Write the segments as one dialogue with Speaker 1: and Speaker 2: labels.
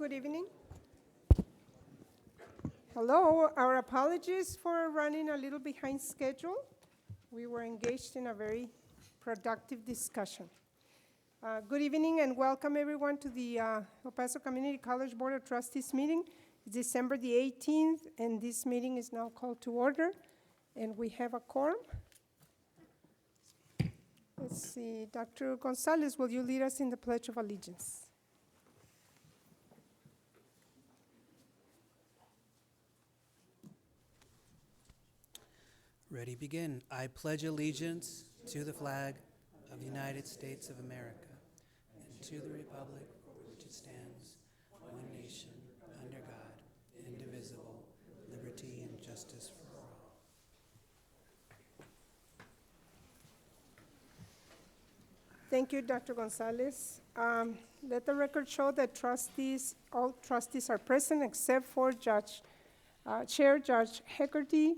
Speaker 1: Good evening. Hello, our apologies for running a little behind schedule. We were engaged in a very productive discussion. Good evening and welcome everyone to the El Paso Community College Board of Trustees meeting. It's December the 18th and this meeting is now called to order and we have a quorum. Let's see, Dr. Gonzalez, will you lead us in the Pledge of Allegiance?
Speaker 2: Ready, begin. I pledge allegiance to the flag of the United States of America and to the republic for which it stands, one nation, under God, indivisible, liberty and justice for all.
Speaker 1: Thank you, Dr. Gonzalez. Let the record show that all trustees are present except for Chair Judge Hegarty,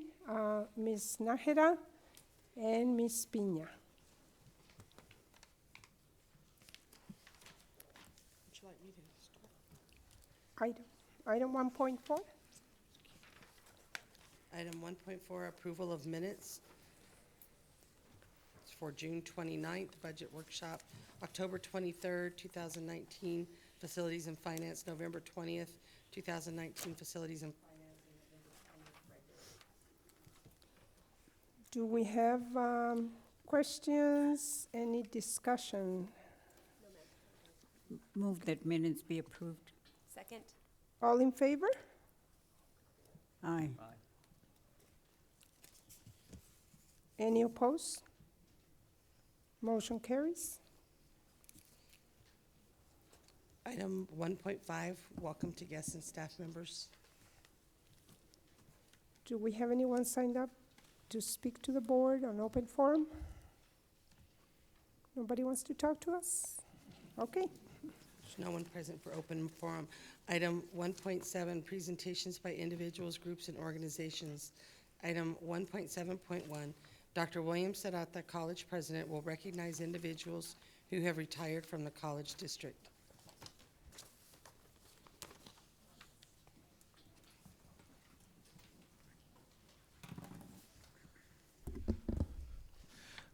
Speaker 1: Ms. Nájera, and Ms. Piña.
Speaker 3: Would you like me to start?
Speaker 1: Item 1.4.
Speaker 3: Item 1.4, approval of minutes. It's for June 29th, budget workshop, October 23rd, 2019, facilities and finance, November 20th, 2019, facilities and finance.
Speaker 1: Do we have questions? Any discussion?
Speaker 4: Move that minutes be approved.
Speaker 5: Second.
Speaker 1: All in favor?
Speaker 4: Aye.
Speaker 1: Any opposed? Motion carries.
Speaker 3: Item 1.5, welcome to guests and staff members.
Speaker 1: Do we have anyone signed up to speak to the board on open forum? Nobody wants to talk to us? Okay.
Speaker 3: There's no one present for open forum. Item 1.7, presentations by individuals, groups, and organizations. Item 1.7.1, Dr. William Serrata, college president, will recognize individuals who have retired from the college district.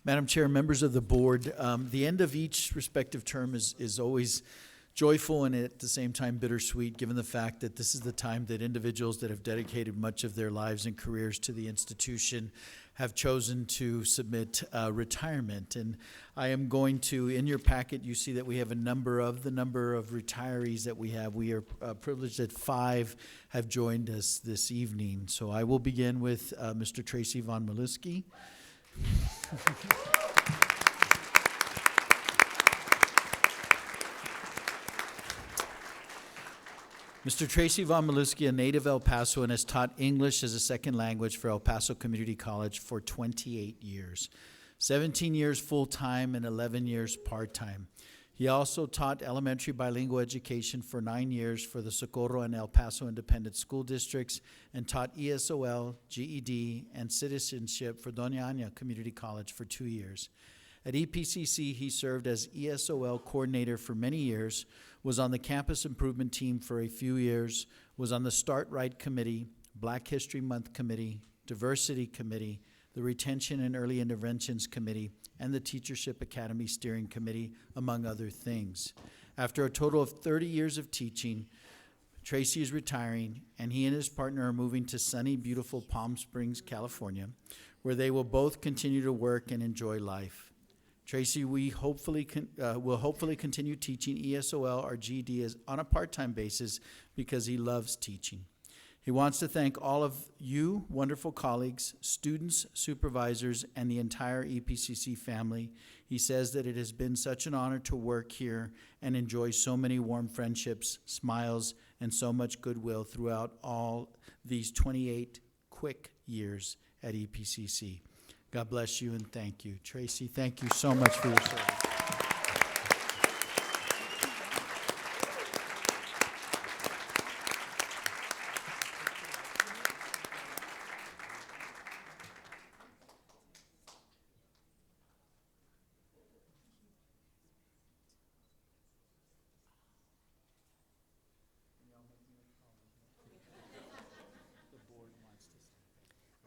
Speaker 6: Madam Chair, members of the board, the end of each respective term is always joyful and at the same time bittersweet, given the fact that this is the time that individuals that have dedicated much of their lives and careers to the institution have chosen to submit retirement. And I am going to, in your packet, you see that we have the number of retirees that we have. We are privileged that 5 have joined us this evening. So I will begin with Mr. Tracy Von Maliski. Mr. Tracy Von Maliski, a native El Pasoan, has taught English as a second language for El Paso Community College for 28 years, 17 years full-time and 11 years part-time. He also taught elementary bilingual education for 9 years for the Socorro and El Paso Independent School Districts and taught ESOL, GED, and citizenship for Doña Ana Community College for 2 years. At EPCC, he served as ESOL coordinator for many years, was on the campus improvement team for a few years, was on the Start Right Committee, Black History Month Committee, Diversity Committee, the Retention and Early Interventions Committee, and the Teachership Academy Steering Committee, among other things. After a total of 30 years of teaching, Tracy is retiring, and he and his partner are moving to sunny, beautiful Palm Springs, California, where they will both continue to work and enjoy life. Tracy, we will hopefully continue teaching ESOL or GED on a part-time basis because he loves teaching. He wants to thank all of you, wonderful colleagues, students, supervisors, and the entire EPCC family. He says that it has been such an honor to work here and enjoy so many warm friendships, smiles, and so much goodwill throughout all these 28 quick years at EPCC. God bless you and thank you. Tracy, thank you so much for your service.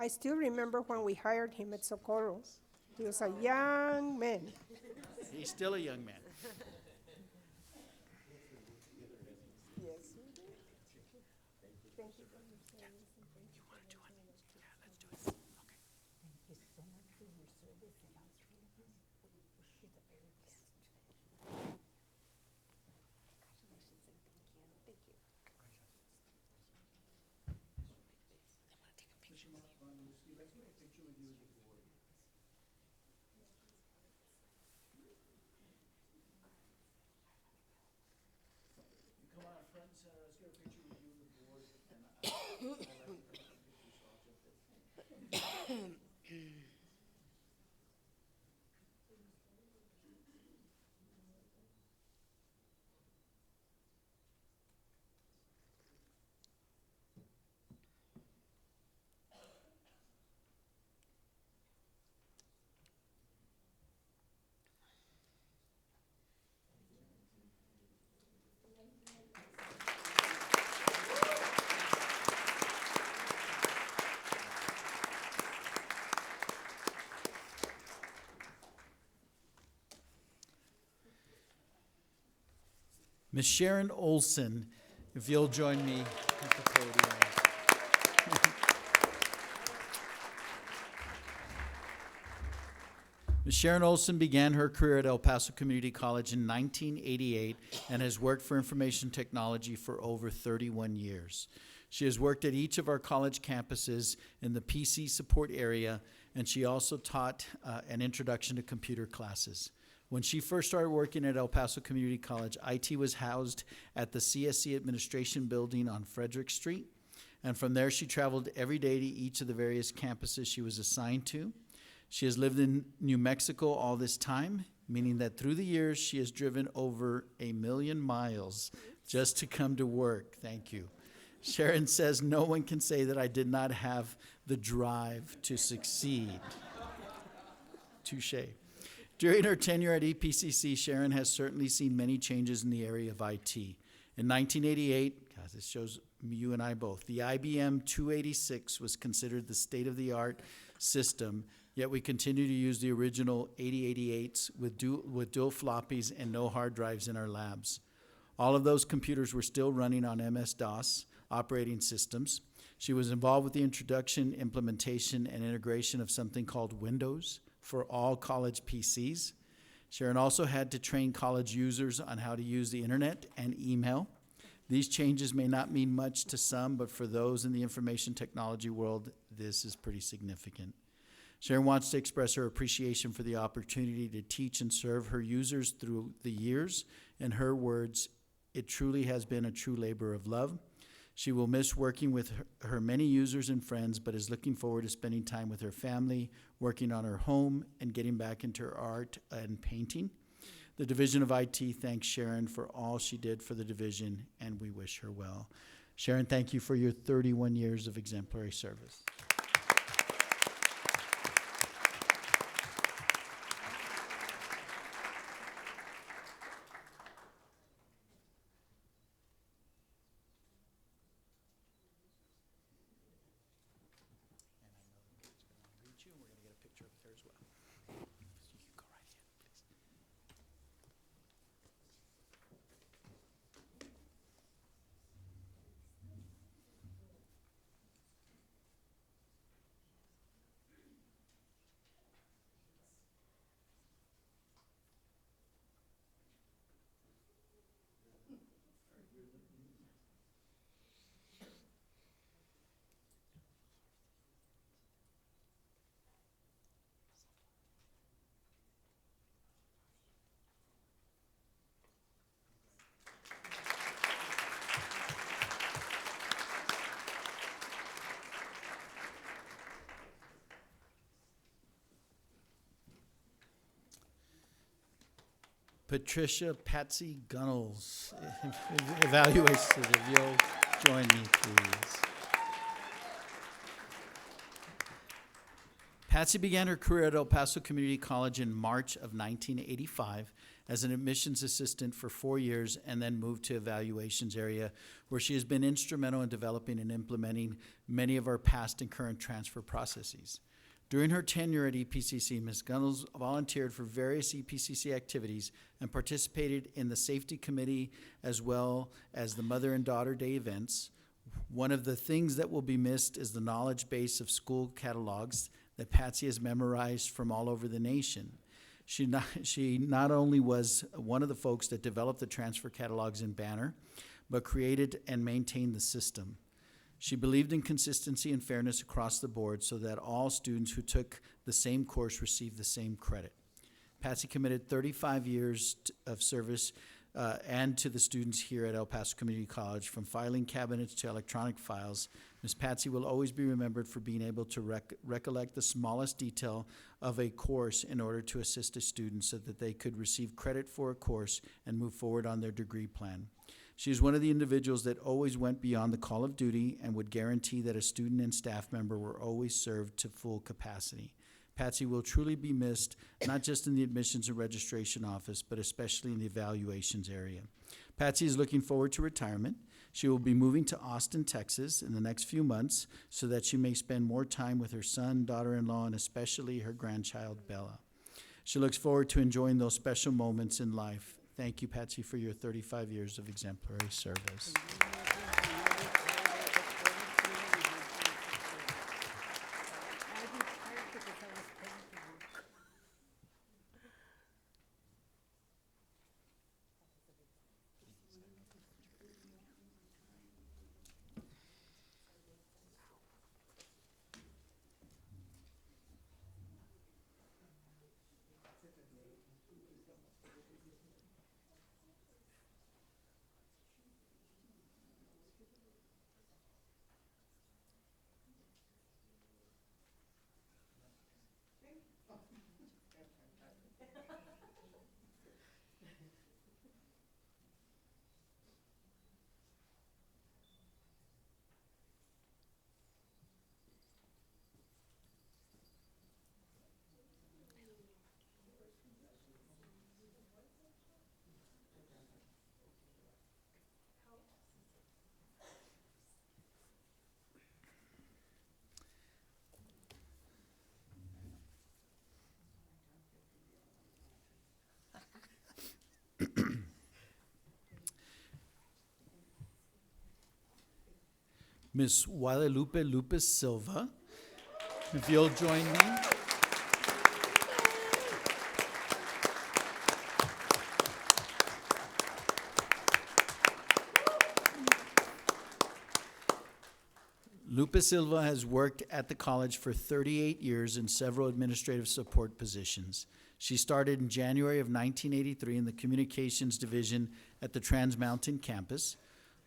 Speaker 1: I still remember when we hired him at Socorro. He was a young man.
Speaker 6: He's still a young man.
Speaker 1: Yes. Thank you.
Speaker 6: Come on, front and center. Let's get a picture with you and the board. Miss Sharon Olson, if you'll join me at the podium. Ms. Sharon Olson began her career at El Paso Community College in 1988 and has worked for information technology for over 31 years. She has worked at each of our college campuses in the PC support area, and she also taught an introduction to computer classes. When she first started working at El Paso Community College, IT was housed at the CSC Administration Building on Frederick Street, and from there she traveled every day to each of the various campuses she was assigned to. She has lived in New Mexico all this time, meaning that through the years she has driven over 1 million miles just to come to work. Thank you. Sharon says, "No one can say that I did not have the drive to succeed." Touche. During her tenure at EPCC, Sharon has certainly seen many changes in the area of IT. In 1988, God, this shows you and I both, the IBM 286 was considered the state-of-the-art system, yet we continue to use the original 8088s with dual floppies and no hard drives in our labs. All of those computers were still running on MS-DOS operating systems. She was involved with the introduction, implementation, and integration of something called Windows for all college PCs. Sharon also had to train college users on how to use the internet and email. These changes may not mean much to some, but for those in the information technology world, this is pretty significant. Sharon wants to express her appreciation for the opportunity to teach and serve her users through the years. In her words, it truly has been a true labor of love. She will miss working with her many users and friends, but is looking forward to spending time with her family, working on her home, and getting back into her art and painting. The Division of IT thanks Sharon for all she did for the division, and we wish her well. Sharon, thank you for your 31 years of exemplary service. Patricia Patsy Gunnels, evaluation, if you'll join me, please. Patsy began her career at El Paso Community College in March of 1985 as an admissions assistant for 4 years and then moved to evaluations area, where she has been instrumental in developing and implementing many of our past and current transfer processes. During her tenure at EPCC, Ms. Gunnels volunteered for various EPCC activities and participated in the safety committee as well as the Mother and Daughter Day events. One of the things that will be missed is the knowledge base of school catalogs that Patsy has memorized from all over the nation. She not only was one of the folks that developed the transfer catalogs in Banner, but created and maintained the system. She believed in consistency and fairness across the board so that all students who took the same course received the same credit. Patsy committed 35 years of service and to the students here at El Paso Community College, from filing cabinets to electronic files. Ms. Patsy will always be remembered for being able to recollect the smallest detail of a course in order to assist a student so that they could receive credit for a course and move forward on their degree plan. She is one of the individuals that always went beyond the call of duty and would guarantee that a student and staff member were always served to full capacity. Patsy will truly be missed, not just in the admissions and registration office, but especially in the evaluations area. Patsy is looking forward to retirement. She will be moving to Austin, Texas in the next few months so that she may spend more time with her son, daughter-in-law, and especially her grandchild, Bella. She looks forward to enjoying those special moments in life. Thank you, Patsy, for your 35 years of exemplary service. Ms. Guadalupe Lupez Silva, if you'll join me. Lupe Silva has worked at the college for 38 years in several administrative support positions. She started in January of 1983 in the communications division at the Trans Mountain campus.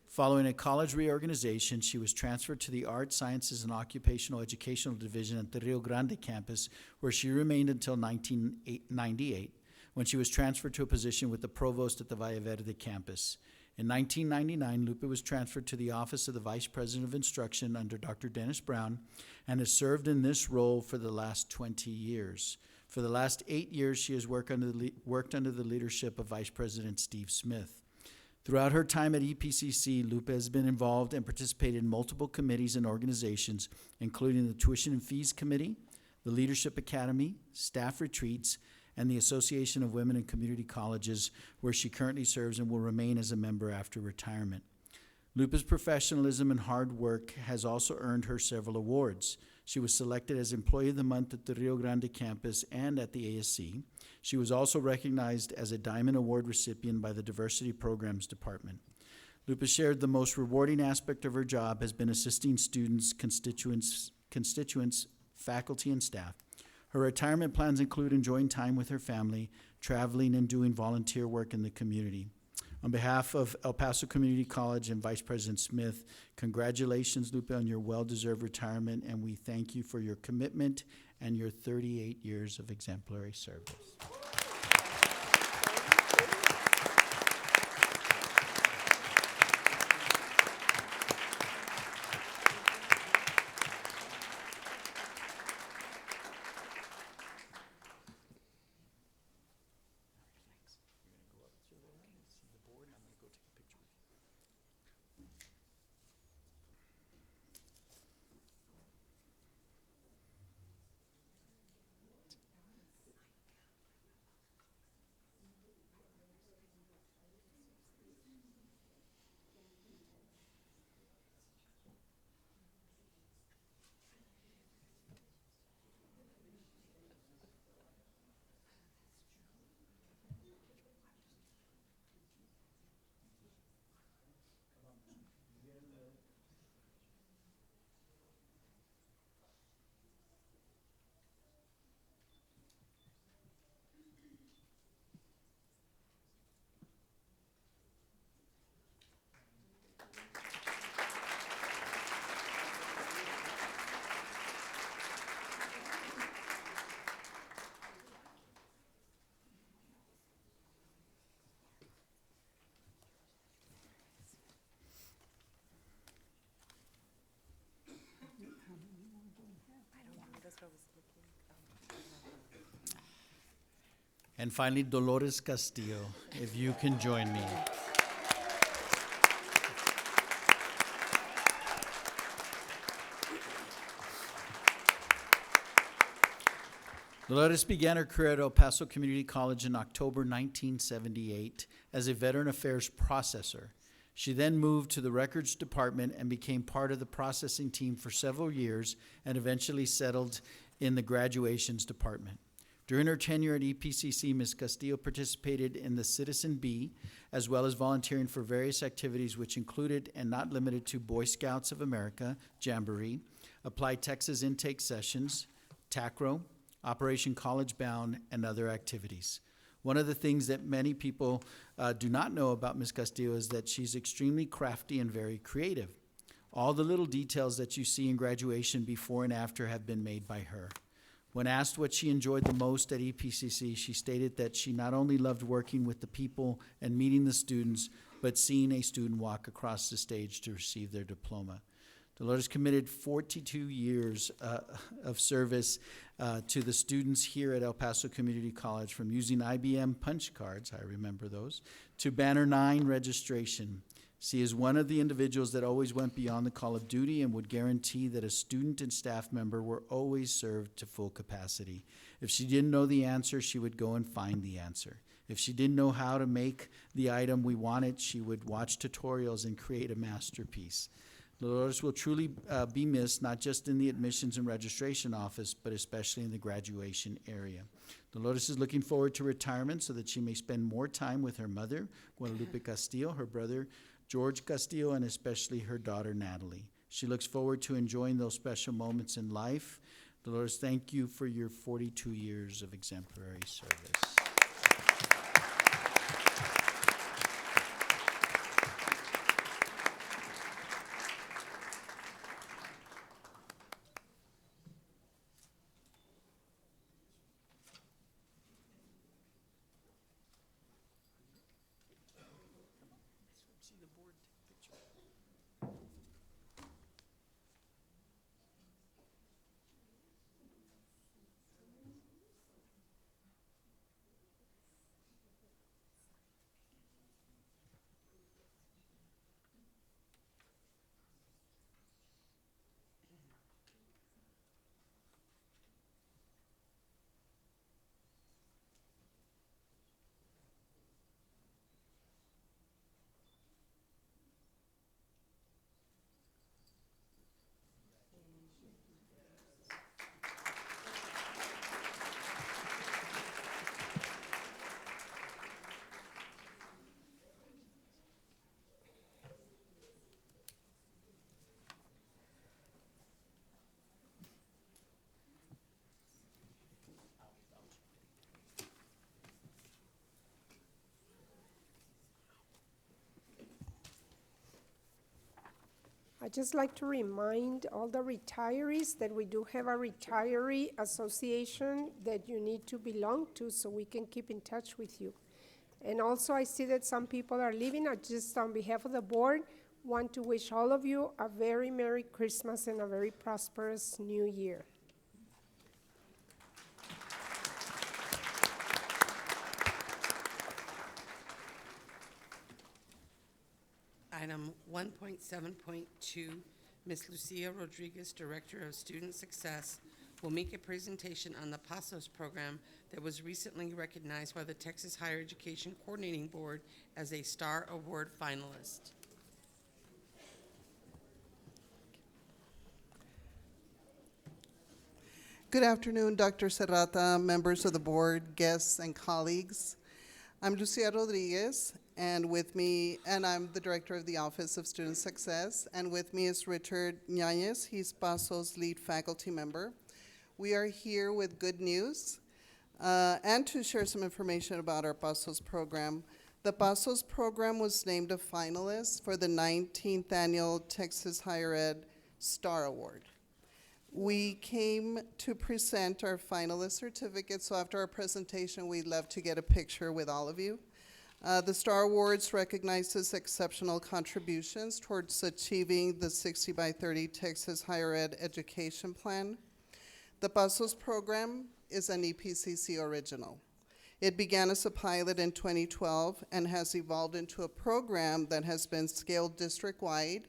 Speaker 6: Following a college reorganization, she was transferred to the Art, Sciences, and Occupational Educational Division at the Rio Grande campus, where she remained until 1998, when she was transferred to a position with the provost at the Valle Verde campus. In 1999, Lupe was transferred to the Office of the Vice President of Instruction under Dr. Dennis Brown and has served in this role for the last 20 years. For the last 8 years, she has worked under the leadership of Vice President Steve Smith. Throughout her time at EPCC, Lupe has been involved and participated in multiple committees and organizations, including the Tuition and Fees Committee, the Leadership Academy, staff retreats, and the Association of Women in Community Colleges, where she currently serves and will remain as a member after retirement. Lupe's professionalism and hard work has also earned her several awards. She was selected as Employee of the Month at the Rio Grande campus and at the ASC. She was also recognized as a Diamond Award recipient by the Diversity Programs Department. Lupe shared the most rewarding aspect of her job has been assisting students, constituents, faculty, and staff. Her retirement plans include enjoying time with her family, traveling, and doing volunteer work in the community. On behalf of El Paso Community College and Vice President Smith, congratulations, Lupe, on your well-deserved retirement, and we thank you for your commitment and your 38 years of exemplary service. And finally, Dolores Castillo, if you can join me. Dolores began her career at El Paso Community College in October 1978 as a Veteran Affairs processor. She then moved to the Records Department and became part of the processing team for several years and eventually settled in the Graduations Department. During her tenure at EPCC, Ms. Castillo participated in the Citizen Bee, as well as volunteering for various activities which included and not limited to Boy Scouts of America, Jamboree, Applied Texas Intake Sessions, TACRO, Operation College Bound, and other activities. One of the things that many people do not know about Ms. Castillo is that she's extremely crafty and very creative. All the little details that you see in graduation before and after have been made by her. When asked what she enjoyed the most at EPCC, she stated that she not only loved working with the people and meeting the students, but seeing a student walk across the stage to receive their diploma. Dolores committed 42 years of service to the students here at El Paso Community College, from using IBM punch cards, I remember those, to Banner 9 registration. She is one of the individuals that always went beyond the call of duty and would guarantee that a student and staff member were always served to full capacity. If she didn't know the answer, she would go and find the answer. If she didn't know how to make the item we wanted, she would watch tutorials and create a masterpiece. Dolores will truly be missed, not just in the admissions and registration office, but especially in the graduation area. Dolores is looking forward to retirement so that she may spend more time with her mother, Guadalupe Castillo, her brother, George Castillo, and especially her daughter, Natalie. She looks forward to enjoying those special moments in life. Dolores, thank you for your 42 years of exemplary service.
Speaker 1: I'd just like to remind all the retirees that we do have a retiree association that you need to belong to so we can keep in touch with you. And also, I see that some people are leaving. I just, on behalf of the board, want to wish all of you a very Merry Christmas and a very prosperous New Year.
Speaker 3: Item 1.7.2, Ms. Lucia Rodriguez, Director of Student Success, will make a presentation on the PASOS program that was recently recognized by the Texas Higher Education Coordinating Board as a Star Award finalist.
Speaker 5: Good afternoon, Dr. Serrata, members of the board, guests, and colleagues. I'm Lucia Rodriguez, and I'm the director of the Office of Student Success, and with me is Richard Ñañez. He's PASO's lead faculty member. We are here with good news and to share some information about our PASOS program. The PASOS program was named a finalist for the 19th Annual Texas Higher Ed Star Award. We came to present our finalist certificate, so after our presentation, we'd love to get a picture with all of you. The Star Awards recognizes exceptional contributions towards achieving the 60 by 30 Texas Higher Ed Education Plan. The Pasos program is an EPCC original. It began as a pilot in 2012 and has evolved into a program that has been scaled district-wide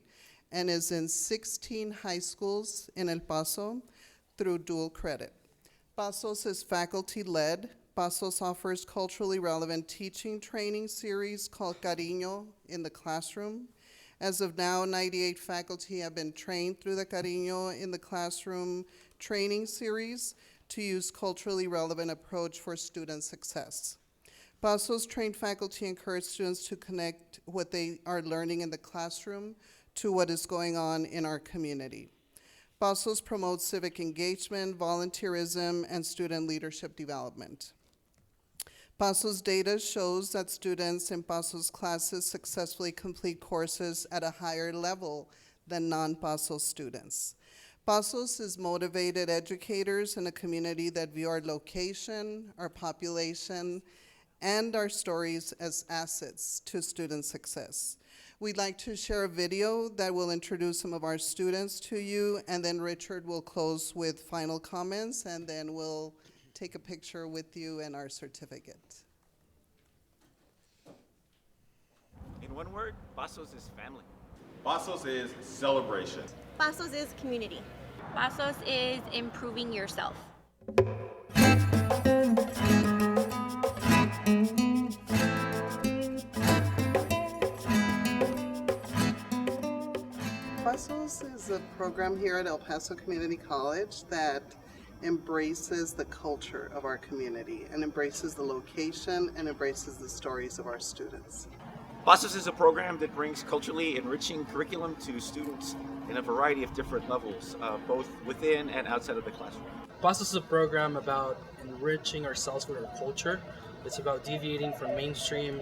Speaker 5: and is in 16 high schools in El Paso through dual credit. Pasos is faculty-led. Pasos offers culturally relevant teaching training series called Cariño in the classroom. As of now, 98 faculty have been trained through the Cariño in the classroom training series to use culturally relevant approach for student success. Pasos trained faculty encourage students to connect what they are learning in the classroom to what is going on in our community. Pasos promotes civic engagement, volunteerism, and student leadership development. Pasos data shows that students in Pasos classes successfully complete courses at a higher level than non-Pasos students. Pasos is motivated educators in a community that view our location, our population, and our stories as assets to student success. We'd like to share a video that will introduce some of our students to you, and then Richard will close with final comments, and then we'll take a picture with you and our certificate.
Speaker 7: In one word, Pasos is family.
Speaker 8: Pasos is celebration.
Speaker 9: Pasos is community.
Speaker 10: Pasos is improving yourself.
Speaker 5: Pasos is a program here at El Paso Community College that embraces the culture of our community and embraces the location and embraces the stories of our students.
Speaker 7: Pasos is a program that brings culturally enriching curriculum to students in a variety of different levels, both within and outside of the classroom.
Speaker 11: Pasos is a program about enriching ourselves with our culture. It's about deviating from mainstream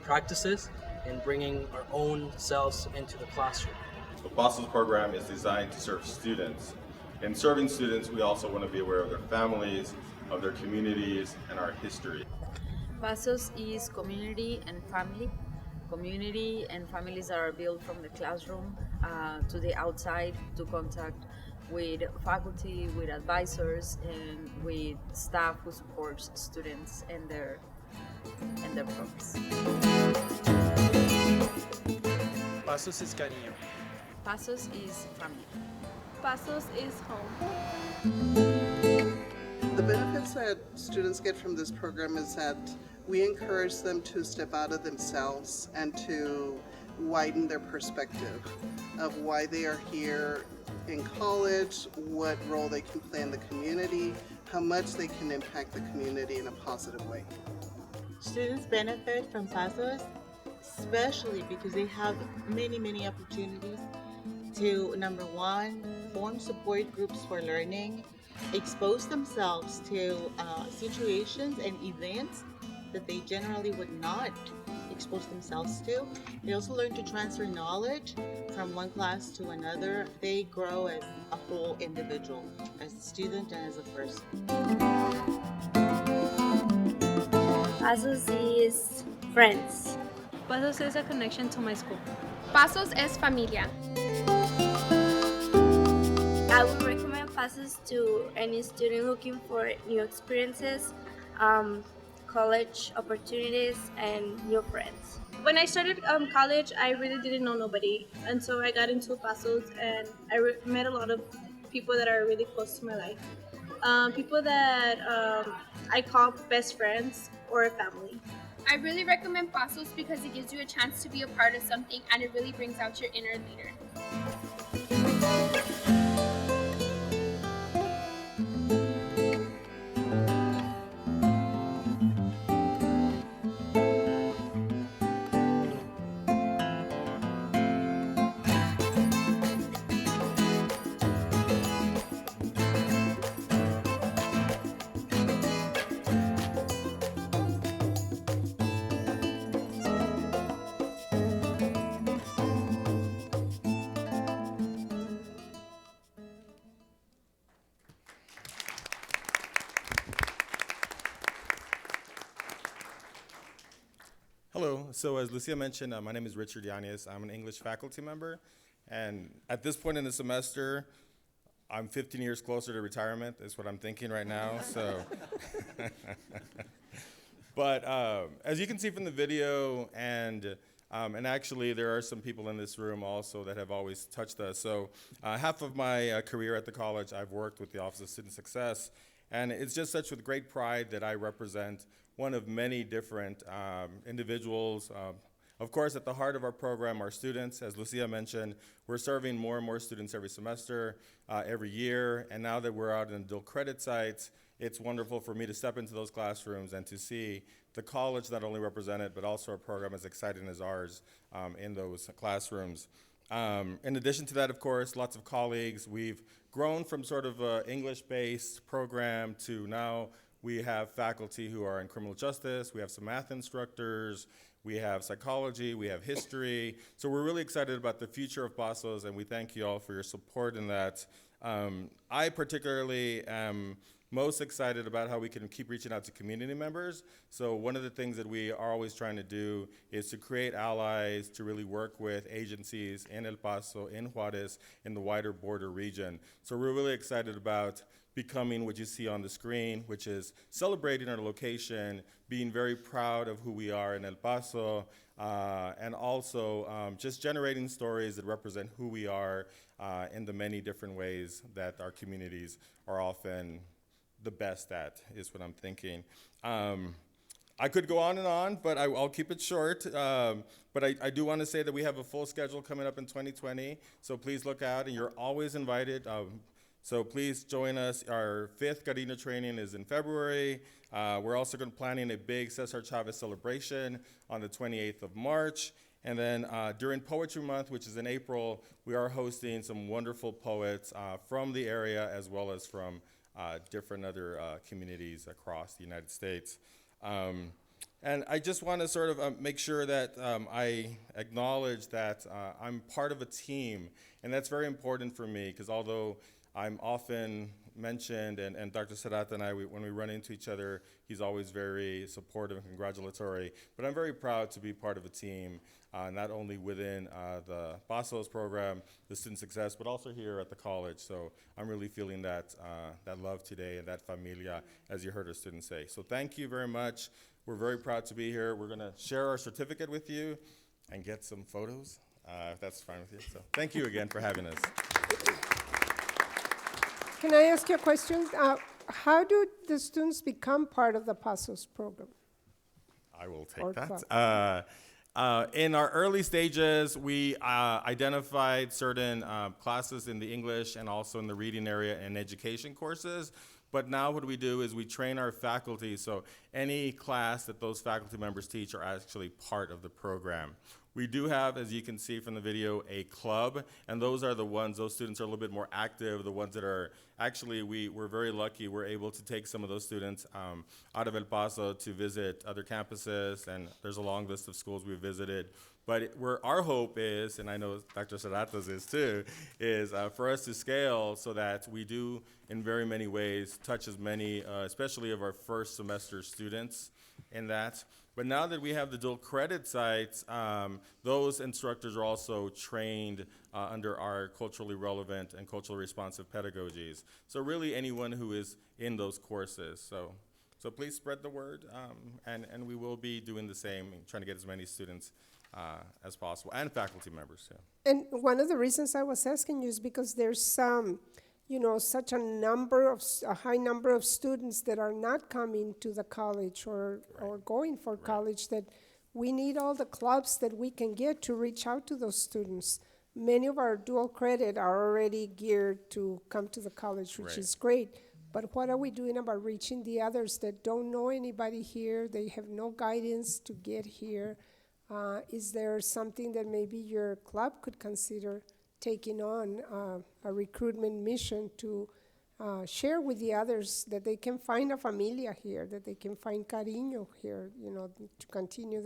Speaker 11: practices and bringing our own selves into the classroom.
Speaker 8: The Pasos program is designed to serve students. In serving students, we also want to be aware of their families, of their communities, and our history.
Speaker 12: Pasos is community and family. Community and families are built from the classroom to the outside, to contact with faculty, with advisors, and with staff who supports students and their progress.
Speaker 11: Pasos is cariño.
Speaker 12: Pasos is family.
Speaker 9: Pasos is home.
Speaker 5: The benefits that students get from this program is that we encourage them to step out of themselves and to widen their perspective of why they are here in college, what role they can play in the community, how much they can impact the community in a positive way.
Speaker 13: Students benefit from Pasos, especially because they have many opportunities to, number one, form support groups for learning, expose themselves to situations and events that they generally would not expose themselves to. They also learn to transfer knowledge from one class to another. They grow as a whole individual, as a student and as a person.
Speaker 10: Pasos is friends.
Speaker 9: Pasos is a connection to my school.
Speaker 10: Pasos es familia. I would recommend Pasos to any student looking for new experiences, college opportunities, and new friends.
Speaker 9: When I started college, I really didn't know nobody, and so I got into Pasos, and I met a lot of people that are really close to my life. People that I call best friends or family.
Speaker 10: I really recommend Pasos because it gives you a chance to be a part of something, and it really brings out your inner leader.
Speaker 8: Hello, so as Lucia mentioned, my name is Richard Yanis. I'm an English faculty member, and at this point in the semester, I'm 15 years closer to retirement, is what I'm thinking right now, so. But as you can see from the video, and actually there are some people in this room also that have always touched us. So half of my career at the college, I've worked with the Office of Student Success, and it's just such with great pride that I represent one of many different individuals. Of course, at the heart of our program are students. As Lucia mentioned, we're serving more and more students every semester, every year, and now that we're out in dual credit sites, it's wonderful for me to step into those classrooms and to see the college not only represented, but also a program as exciting as ours in those classrooms. In addition to that, of course, lots of colleagues. We've grown from sort of an English-based program to now we have faculty who are in criminal justice, we have some math instructors, we have psychology, we have history. So we're really excited about the future of Pasos, and we thank you all for your support in that. I particularly am most excited about how we can keep reaching out to community members. So one of the things that we are always trying to do is to create allies to really work with agencies in El Paso, in Juarez, in the wider border region. So we're really excited about becoming what you see on the screen, which is celebrating our location, being very proud of who we are in El Paso, and also just generating stories that represent who we are in the many different ways that our communities are often the best at, is what I'm thinking. I could go on, but I'll keep it short. But I do want to say that we have a full schedule coming up in 2020, so please look out, and you're always invited. So please join us. Our 5th Carino training is in February. We're also planning a big Cesar Chavez celebration on the 28th of March. And then during Poetry Month, which is in April, we are hosting some wonderful poets from the area as well as from different other communities across the United States. And I just want to sort of make sure that I acknowledge that I'm part of a team, and that's very important for me, because although I'm often mentioned, and Dr. Serrata and I, when we run into each other, he's always very supportive and congratulatory, but I'm very proud to be part of a team, not only within the Pasos program, the student success, but also here at the college. So I'm really feeling that love today and that familia, as you heard our students say. So thank you very much. We're very proud to be here. We're gonna share our certificate with you and get some photos, if that's fine with you. So thank you again for having us.
Speaker 1: Can I ask you a question? How do the students become part of the Pasos program?
Speaker 8: I will take that. In our early stages, we identified certain classes in the English and also in the reading area and education courses. But now what we do is we train our faculty, so any class that those faculty members teach are actually part of the program. We do have, as you can see from the video, a club, and those are the ones, those students are a little bit more active, the ones that are, actually we're very lucky, we're able to take some of those students out of El Paso to visit other campuses, and there's a long list of schools we've visited. But where our hope is, and I know Dr. Serrata's is too, is for us to scale so that we do, in very many ways, touch as many, especially of our first semester students in that. But now that we have the dual credit sites, those instructors are also trained under our culturally relevant and culturally responsive pedagogies. So really anyone who is in those courses. So please spread the word, and we will be doing the same, trying to get as many students as possible, and faculty members, yeah.
Speaker 1: And one of the reasons I was asking you is because there's such a high number of students that are not coming to the college or going for college, that we need all the clubs that we can get to reach out to those students. Many of our dual credit are already geared to come to the college, which is great. But what are we doing about reaching the others that don't know anybody here? They have no guidance to get here. Is there something that maybe your club could consider taking on a recruitment mission to share with the others, that they can find a familia here, that they can find cariño here, to continue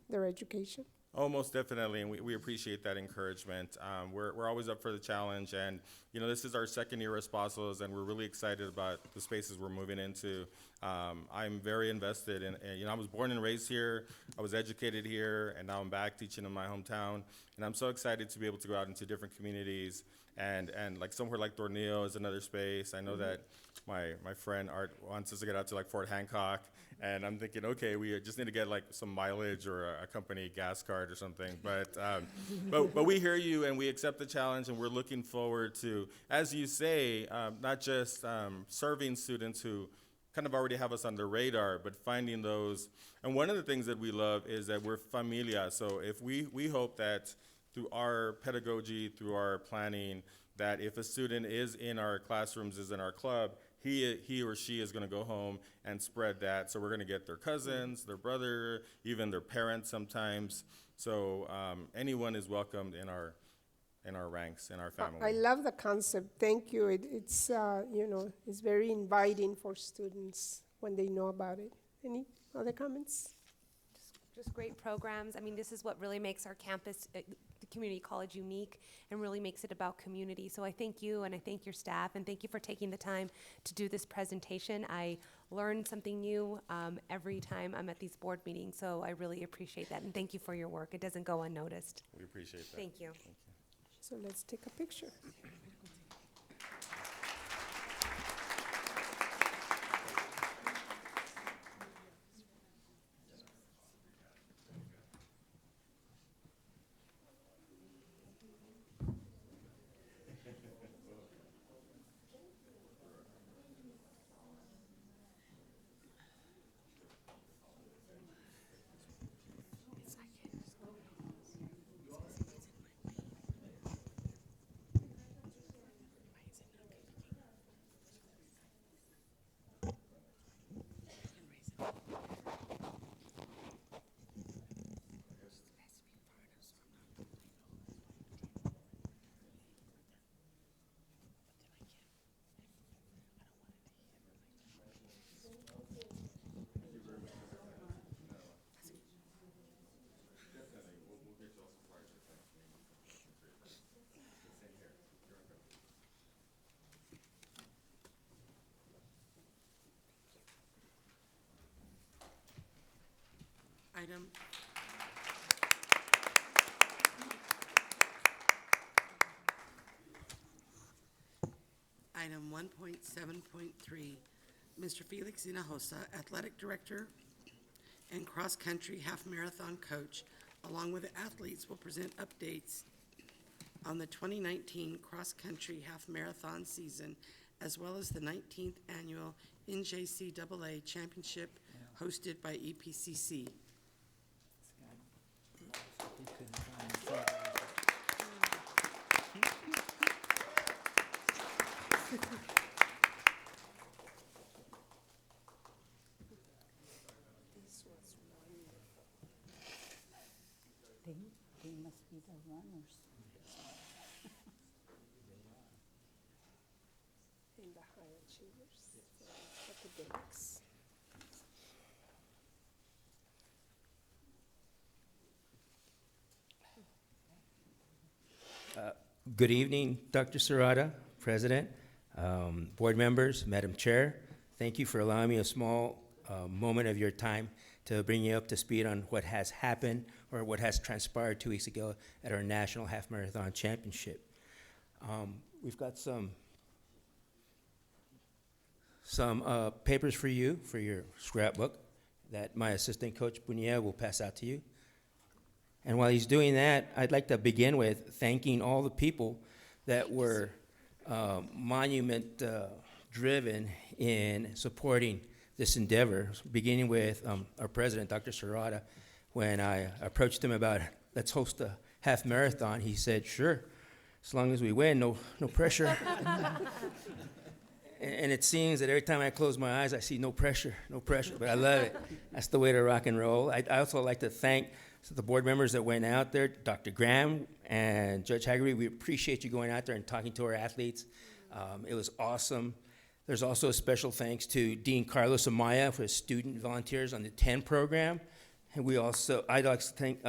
Speaker 1: their education?
Speaker 8: Oh, most definitely, and we appreciate that encouragement. We're always up for the challenge, and this is our second year as Pasos, and we're really excited about the spaces we're moving into. I'm very invested in, I was born and raised here, I was educated here, and now I'm back teaching in my hometown, and I'm so excited to be able to go out into different communities, and like somewhere like Tornillo is another space. I know that my friend Art wants us to get out to like Fort Hancock, and I'm thinking, okay, we just need to get like some mileage or a company gas card or something. But we hear you and we accept the challenge, and we're looking forward to, as you say, not just serving students who kind of already have us on the radar, but finding those. And one of the things that we love is that we're familia. So if we hope that through our pedagogy, through our planning, that if a student is in our classrooms, is in our club, he or she is going to go home and spread that. So we're going to get their cousins, their brother, even their parents sometimes. So anyone is welcomed in our ranks, in our family.
Speaker 1: I love the concept. Thank you. It's it's very inviting for students when they know about it. Any other comments?
Speaker 14: Just great programs. I mean, this is what really makes our campus, the community college, unique and really makes it about community. So I thank you and I thank your staff and thank you for taking the time to do this presentation. I learn something new every time I'm at these board meetings, so I really appreciate that. And thank you for your work. It doesn't go unnoticed.
Speaker 8: We appreciate that.
Speaker 14: Thank you.
Speaker 8: Thank you.
Speaker 1: So let's take a picture.
Speaker 3: Item 1.7.3, Mr. Felix Hinojosa, Athletic Director and Cross Country Half Marathon Coach, along with the athletes, will present updates on the 2019 Cross Country Half Marathon season, as well as the 19th Annual NJCAA Championship hosted by EPCC.
Speaker 4: They must be the runners.
Speaker 1: In the high achievers, academics.
Speaker 15: Good evening, Dr. Serrata, President, board members, Madam Chair. Thank you for allowing me a small moment of your time to bring you up to speed on what has happened or what has transpired 2 weeks ago at our National Half Marathon Championship. We've got some papers for you for your scrapbook that my assistant coach Bunia will pass out to you. And while he's doing that, I'd like to begin with thanking all the people that were monument-driven in supporting this endeavor, beginning with our president, Dr. Serrata. When I approached him about, let's host a half marathon, he said, sure, as long as we win, no pressure. And it seems that every time I close my eyes, I see no pressure, but I love it. That's the way to rock and roll. I also like to thank the board members that went out there, Dr. Graham and Judge Haggerty. We appreciate you going out there and talking to our athletes. It was awesome. There's also a special thanks to Dean Carlos Amaya for his student volunteers on the 10 program. And I'd like to thank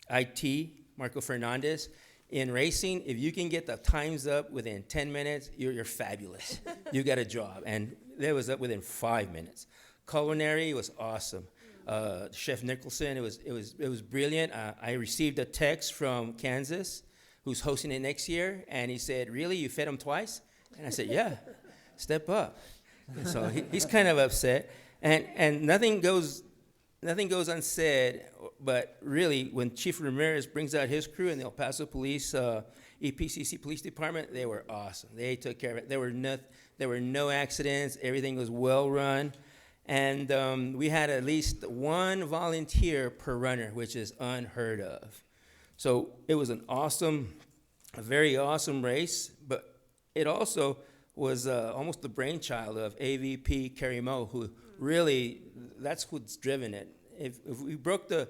Speaker 15: IT, Marco Fernandez. In racing, if you can get the times up within 10 minutes, you're fabulous. You got a job. And that was up within 5 minutes. Culinary was awesome. Chef Nicholson, it was brilliant. I received a text from Kansas, who's hosting it next year, and he said, "Really, you fed him twice?" And I said, "Yeah, step up." And so he's kind of upset. And nothing goes unsaid, but really, when Chief Ramirez brings out his crew in the El Paso Police, EPCC Police Department, they were awesome. They took care of it. There were no accidents. Everything was well run. And we had at least one volunteer per runner, which is unheard of. So it was a very awesome race, but it also was almost the brainchild of AVP Carrie Moe, who really, that's what's driven it. If we broke the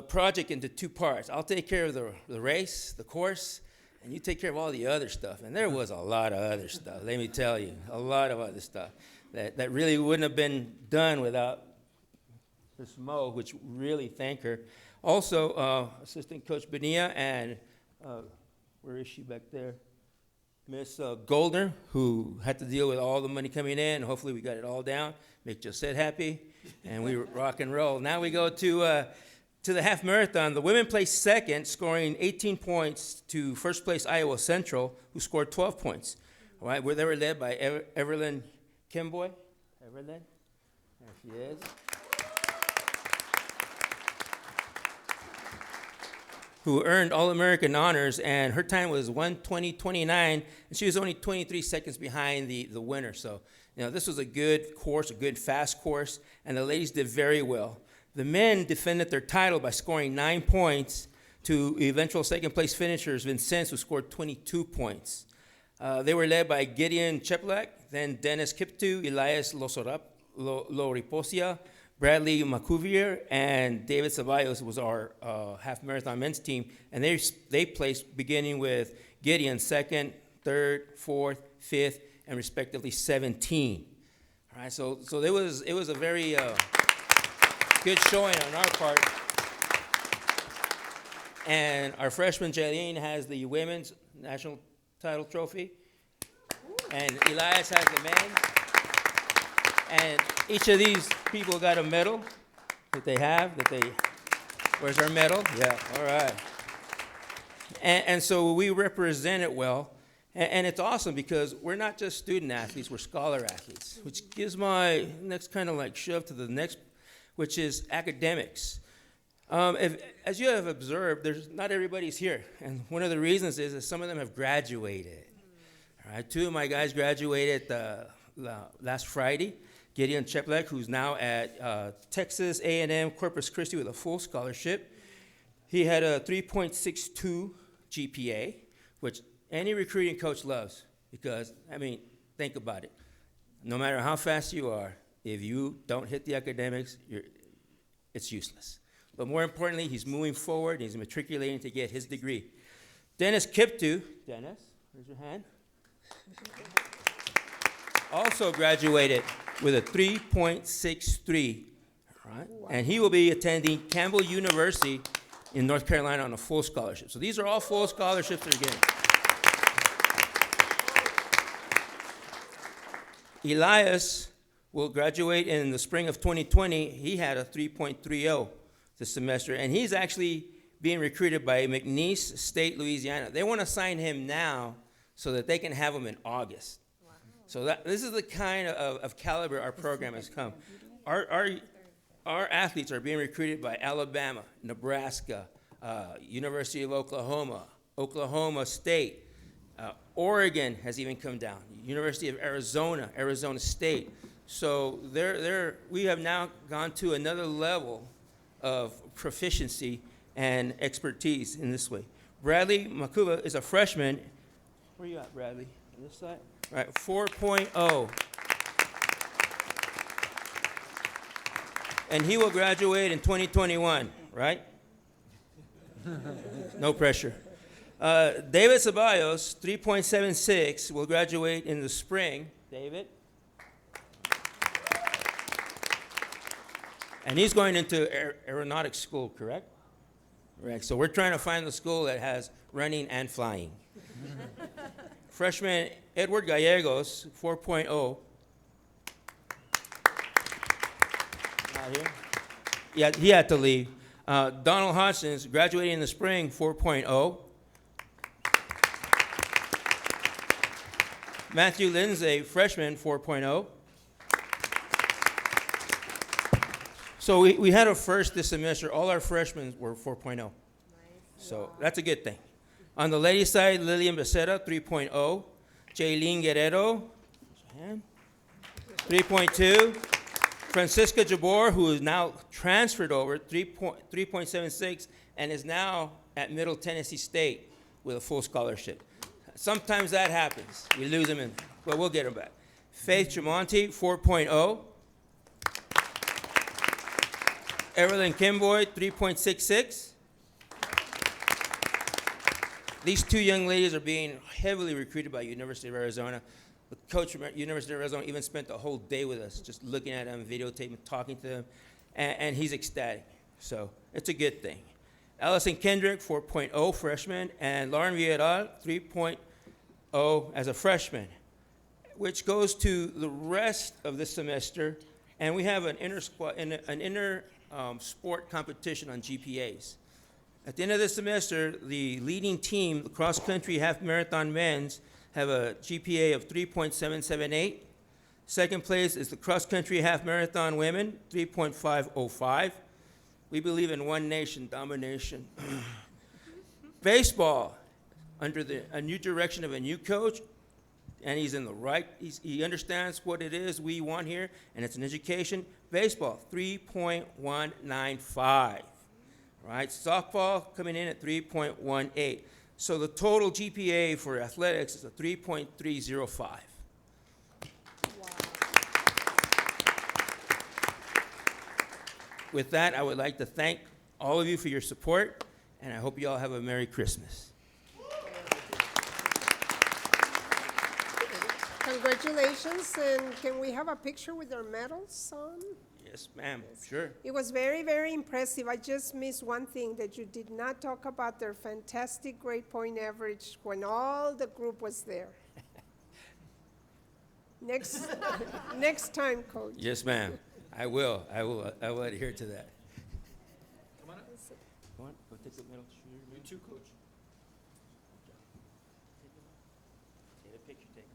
Speaker 15: project into two parts, I'll take care of the race, the course, and you take care of all the other stuff. And there was a lot of other stuff, let me tell you, a lot of other stuff that really wouldn't have been done without Ms. Moe, which really thank her. Also, Assistant Coach Bonilla and, where is she back there? Miss Goldner, who had to deal with all the money coming in. Hopefully we got it all down, make Josette happy, and we rock and roll. Now we go to the half marathon. The women placed second, scoring 18 points to first place Iowa Central, who scored 12 points. All right, where they were led by Everlyn Kimboy. Everlyn, there she is. Who earned All-American honors, and her time was 1:20.29, and she was only 23 seconds behind the winner. So, this was a good course, a good fast course, and the ladies did very well. The men defended their title by scoring 9 points to eventual second-place finishers Vincennes, who scored 22 points. They were led by Gideon Cheplak, then Dennis Kiptu, Elias Loriposia, Bradley Macuvier, and David Ceballos was our half-marathon men's team, and they placed beginning with Gideon second, third, fourth, fifth, and respectively 17. All right, so it was a very good showing on our part. And our freshman Jaylene has the women's national title trophy, and Elias has the men's. And each of these people got a medal that they have, where's our medal? Yeah, all right. And so we represent it well. And it's awesome because we're not just student athletes, we're scholar athletes, which gives my next kind of like shove to the next, which is academics. As you have observed, not everybody's here. And one of the reasons is that some of them have graduated. All right, 2 of my guys graduated last Friday. Gideon Cheplak, who's now at Texas A&M Corpus Christi with a full scholarship. He had a 3.62 GPA, which any recruiting coach loves because, think about it. No matter how fast you are, if you don't hit the academics, it's useless. But more importantly, he's moving forward. He's matriculating to get his degree. Dennis Kiptu, Dennis, raise your hand. Also graduated with a 3.63, right? Wow. And he will be attending Campbell University in North Carolina on a full scholarship. So these are all full scholarships they're getting. Elias will graduate in the spring of 2020. He had a 3.30 this semester, and he's actually being recruited by McNeese State, Louisiana. They want to sign him now so that they can have him in August. So this is the kind of caliber our program has come. Our athletes are being recruited by Alabama, Nebraska, University of Oklahoma, Oklahoma State, Oregon has even come down, University of Arizona, Arizona State. So we have now gone to another level of proficiency and expertise in this way. Bradley Makuba is a freshman. Where are you at, Bradley? On this side? All right, 4.0. And he will graduate in 2021, right? No pressure. David Ceballos, 3.76, will graduate in the spring. David? And he's going into aeronautics school, correct? Right, so we're trying to find the school that has running and flying. Freshman Edward Gallegos, 4.0. Not here? Yeah, he had to leave. Donald Hodgins, graduating in the spring, 4.0. Matthew Lindsay, freshman, 4.0. So we had a first this semester. All our freshmen were 4.0. So that's a good thing. On the ladies' side, Lillian Becerra, 3.0. Jaylene Guerrero, 3.2. Francisca Jabor, who is now transferred over, 3.76, and is now at Middle Tennessee State with a full scholarship. Sometimes that happens. We lose them, but we'll get them back. Faith Tremonti, 4.0. Evelyn Kimboy, 3.66. These two young ladies are being heavily recruited by University of Arizona. The coach from University of Arizona even spent the whole day with us, just looking at them, videotaping, talking to them, and he's ecstatic. So it's a good thing. Allison Kendrick, 4.0 freshman, and Lauren Villarreal, 3.0 as a freshman, which goes to the rest of the semester. And we have an inter sport competition on GPAs. At the end of the semester, the leading team, the cross-country half marathon men's, have a GPA of 3.778. Second place is the cross-country half marathon women, 3.505. We believe in one nation domination. Baseball, under a new direction of a new coach, and he's in the right, he understands what it is we want here, and it's an education. Baseball, 3.195. Right, softball coming in at 3.18. So the total GPA for athletics is a 3.305. Wow. With that, I would like to thank all of you for your support, and I hope you all have a Merry Christmas.
Speaker 1: Congratulations, and can we have a picture with their medals on?
Speaker 15: Yes, ma'am, sure.
Speaker 1: It was very, very impressive. I just missed one thing, that you did not talk about their fantastic grade point average when all the group was there. Next time, Coach.
Speaker 15: Yes, ma'am. I will adhere to that. Come on up. Come on, go take the middle. You too, Coach. Take a picture, take.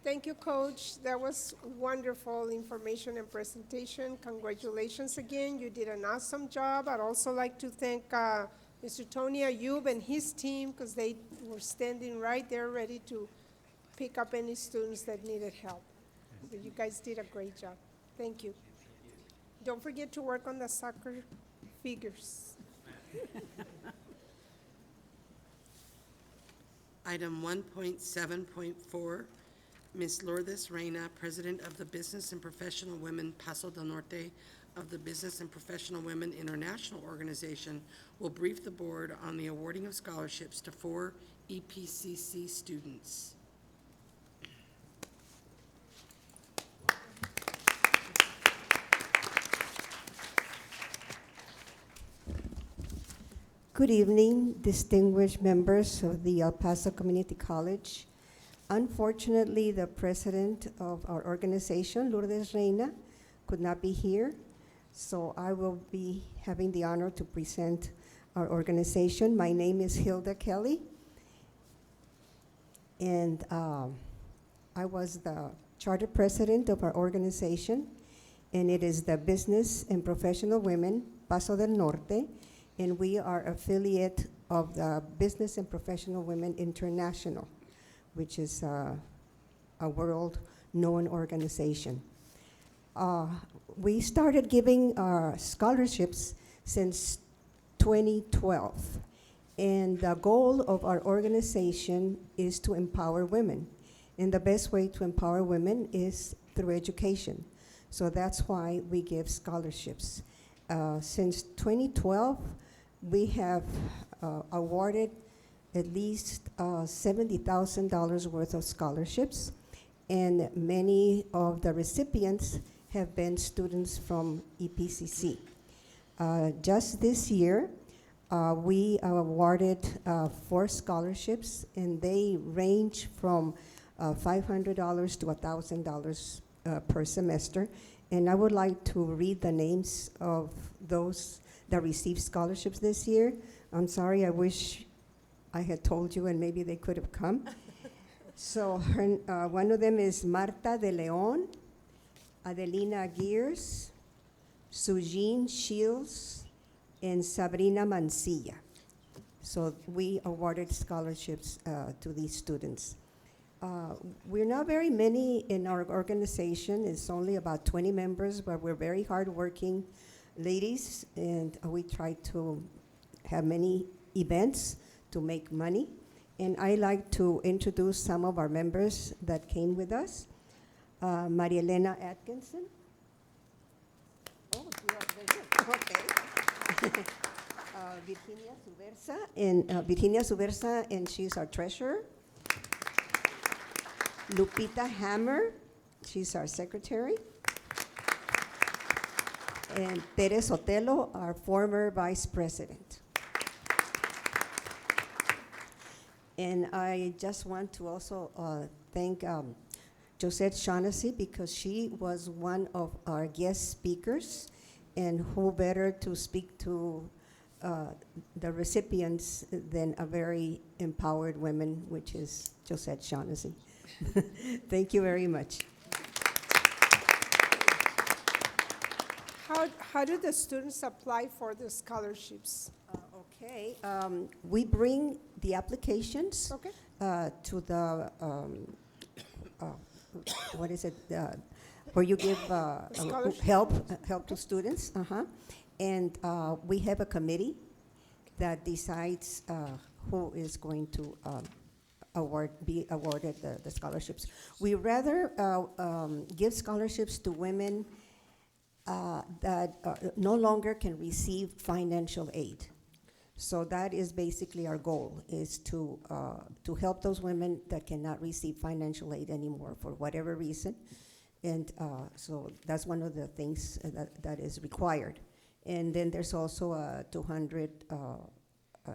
Speaker 1: Thank you, Coach. That was wonderful information and presentation. Congratulations again. You did an awesome job. I'd also like to thank Mr. Tony Ayub and his team, because they were standing right there ready to pick up any students that needed help. So you guys did a great job. Thank you. Don't forget to work on the soccer figures.
Speaker 3: Item 1.7.4, Ms. Lourdes Reyna, President of the Business and Professional Women Paso del Norte of the Business and Professional Women International Organization, will brief the board on the awarding of scholarships to 4 EPCC students.
Speaker 16: Good evening, distinguished members of the El Paso Community College. Unfortunately, the president of our organization, Lourdes Reyna, could not be here, so I will be having the honor to present our organization. My name is Hilda Kelly, and I was the charter president of our organization, and it is the Business and Professional Women Paso del Norte, and we are affiliate of the Business and Professional Women International, which is a world-known organization. We started giving scholarships since 2012, and the goal of our organization is to empower women, and the best way to empower women is through education. So that's why we give scholarships. Since 2012, we have awarded at least $70,000 worth of scholarships, and many of the recipients have been students from EPCC. Just this year, we awarded 4 scholarships, and they range from $500 to $1,000 per semester. And I would like to read the names of those that received scholarships this year. I'm sorry, I wish I had told you and maybe they could have come. So one of them is Marta de Leon, Adelina Gears, Sujin Shields, and Sabrina Mancilla. So we awarded scholarships to these students. We're not very many in our organization. It's only about 20 members, but we're very hardworking ladies, and we try to have many events to make money. And I like to introduce some of our members that came with us. Maria Elena Atkinson. Oh, you are very good. Okay. Virginia Subersa, and Virginia Subersa, and she's our treasurer. Lupita Hammer, she's our secretary. And Teres Sotelo, our former vice president. And I just want to also thank Josette Shaughnessy, because she was one of our guest speakers, and who better to speak to the recipients than a very empowered woman, which is Josette Shaughnessy. Thank you very much.
Speaker 1: How do the students apply for the scholarships?
Speaker 16: Okay, we bring the applications to the, what is it, where you give help to students. And we have a committee that decides who is going to be awarded the scholarships. We rather give scholarships to women that no longer can receive financial aid. So that is basically our goal, is to help those women that cannot receive financial aid anymore for whatever reason. And so that's one of the things that is required. And then there's also a 200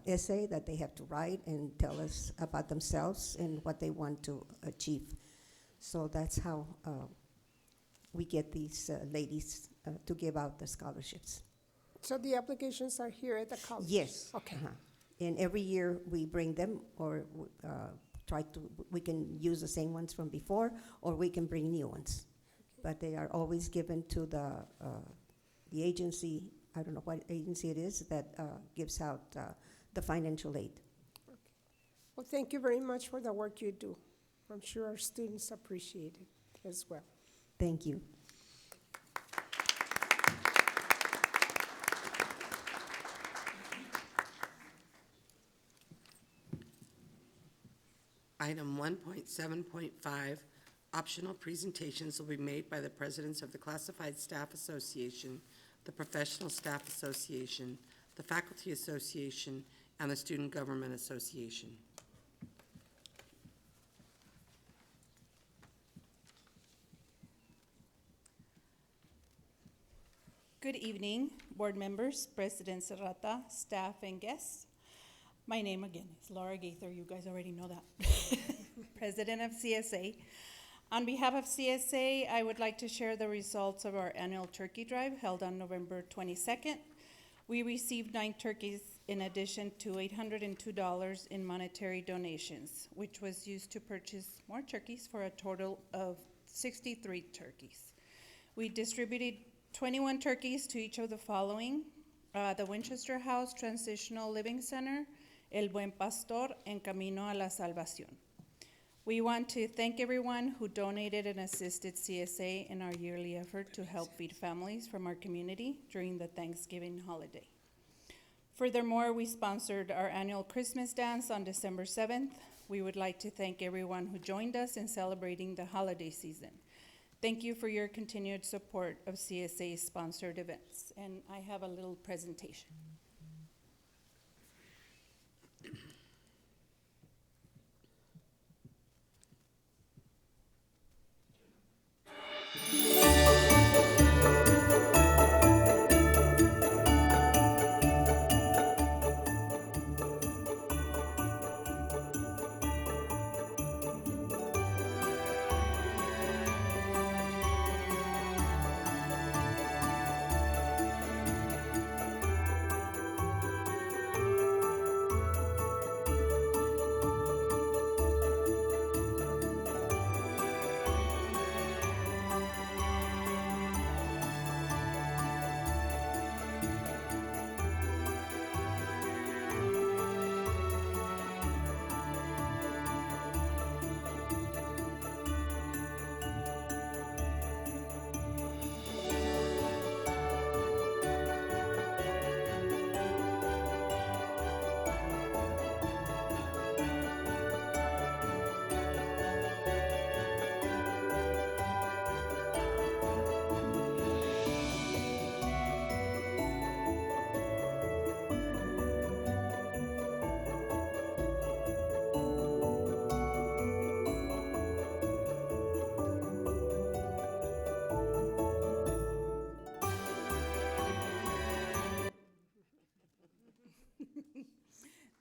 Speaker 16: essay that they have to write and tell us about themselves and what they want to achieve. So that's how we get these ladies to give out the scholarships.
Speaker 1: So the applications are here at the college?
Speaker 16: Yes.
Speaker 1: Okay.
Speaker 16: And every year we bring them, or we can use the same ones from before, or we can bring new ones. But they are always given to the agency, I don't know what agency it is, that gives out the financial aid.
Speaker 1: Okay. Well, thank you very much for the work you do. I'm sure our students appreciate it as well.
Speaker 16: Thank you.
Speaker 3: Item 1.7.5, optional presentations will be made by the presidents of the Classified Staff Association, the Professional Staff Association, the Faculty Association, and the Student Government Association.
Speaker 4: Good evening, board members, President Serrata, staff, and guests. My name again is Laura Gaither. You guys already know that. President of CSA. On behalf of CSA, I would like to share the results of our annual turkey drive held on November 22nd. We received 9 turkeys in addition to $802 in monetary donations, which was used to purchase more turkeys for a total of 63 turkeys. We distributed 21 turkeys to each of the following: the Winchester House Transitional Living Center, El Buen Pastor, and Camino a la Salvación. We want to thank everyone who donated and assisted CSA in our yearly effort to help feed families from our community during the Thanksgiving holiday. Furthermore, we sponsored our annual Christmas dance on December 7th. We would like to thank everyone who joined us in celebrating the holiday season. Thank you for your continued support of CSA-sponsored events. And I have a little presentation.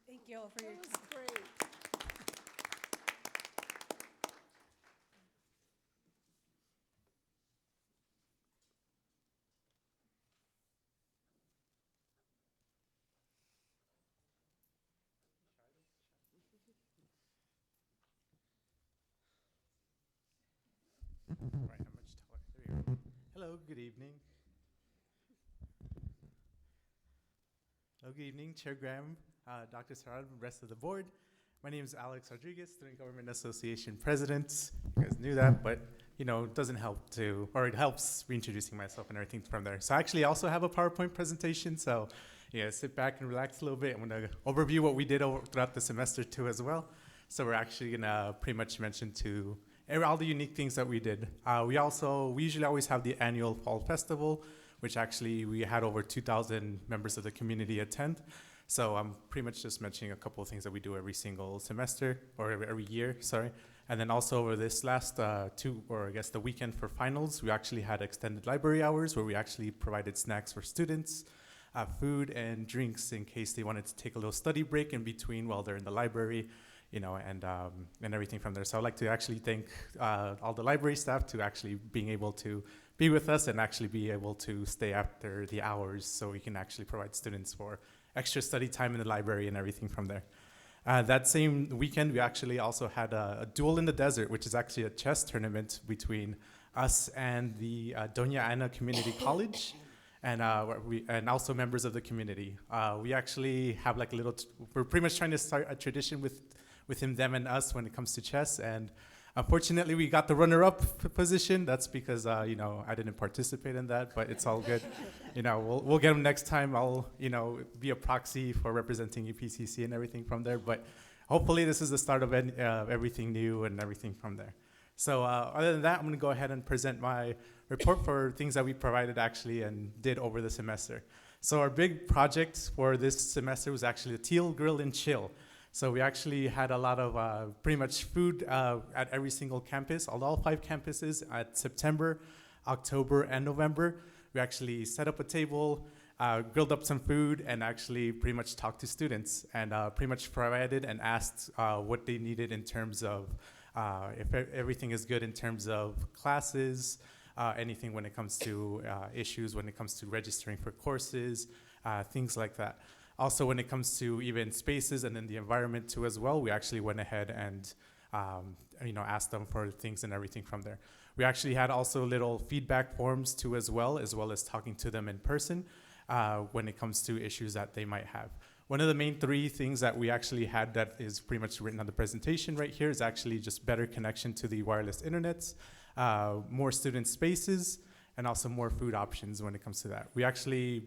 Speaker 4: Thank you all for your time.
Speaker 1: Great.
Speaker 17: Right, how much taller? There we go. Hello, good evening. Hello, good evening, Chair Graham, Dr. Sarad, and the rest of the board. My name is Alex Rodriguez, Student Government Association President. You guys knew that, but you know, it doesn't help to, or it helps reintroducing myself and everything from there. So I actually also have a PowerPoint presentation, so yeah, sit back and relax a little bit. I'm gonna overview what we did throughout the semester too as well. So we're actually gonna pretty much mention to all the unique things that we did. We usually always have the annual fall festival, which actually we had over 2,000 members of the community attend. So I'm pretty much just mentioning a couple of things that we do every single semester, or every year, sorry. And then also over this last the weekend for finals, we actually had extended library hours where we actually provided snacks for students, food and drinks in case they wanted to take a little study break in between while they're in the library, you know, and everything from there. So I'd like to actually thank all the library staff to actually being able to be with us and actually be able to stay after the hours so we can actually provide students for extra study time in the library and everything from there. That same weekend, we actually also had a duel in the desert, which is actually a chess tournament between us and the Doña Ana Community College, and also members of the community. We actually have like we're pretty much trying to start a tradition with him, them, and us when it comes to chess. And unfortunately, we got the runner-up position. That's because you know, I didn't participate in that, but it's all good. You know, we'll get him next time. I'll, you know, be a proxy for representing EPCC and everything from there. But hopefully this is the start of everything new and everything from there. So other than that, I'm gonna go ahead and present my report for things that we provided actually and did over the semester. So our big project for this semester was actually the Teal Grill and Chill. So we actually had a lot of pretty much food at every single campus, all 5 campuses at September, October, and November. We actually set up a table, grilled up some food, and actually pretty much talked to students and pretty much provided and asked what they needed in terms of if everything is good in terms of classes, anything when it comes to issues, when it comes to registering for courses, things like that. Also, when it comes to even spaces and then the environment too as well, we actually went ahead and asked them for things and everything from there. We actually had also little feedback forms too as well as talking to them in person when it comes to issues that they might have. One of the main 3 things that we actually had that is pretty much written on the presentation right here is actually just better connection to the wireless internets, more student spaces, and also more food options when it comes to that. We actually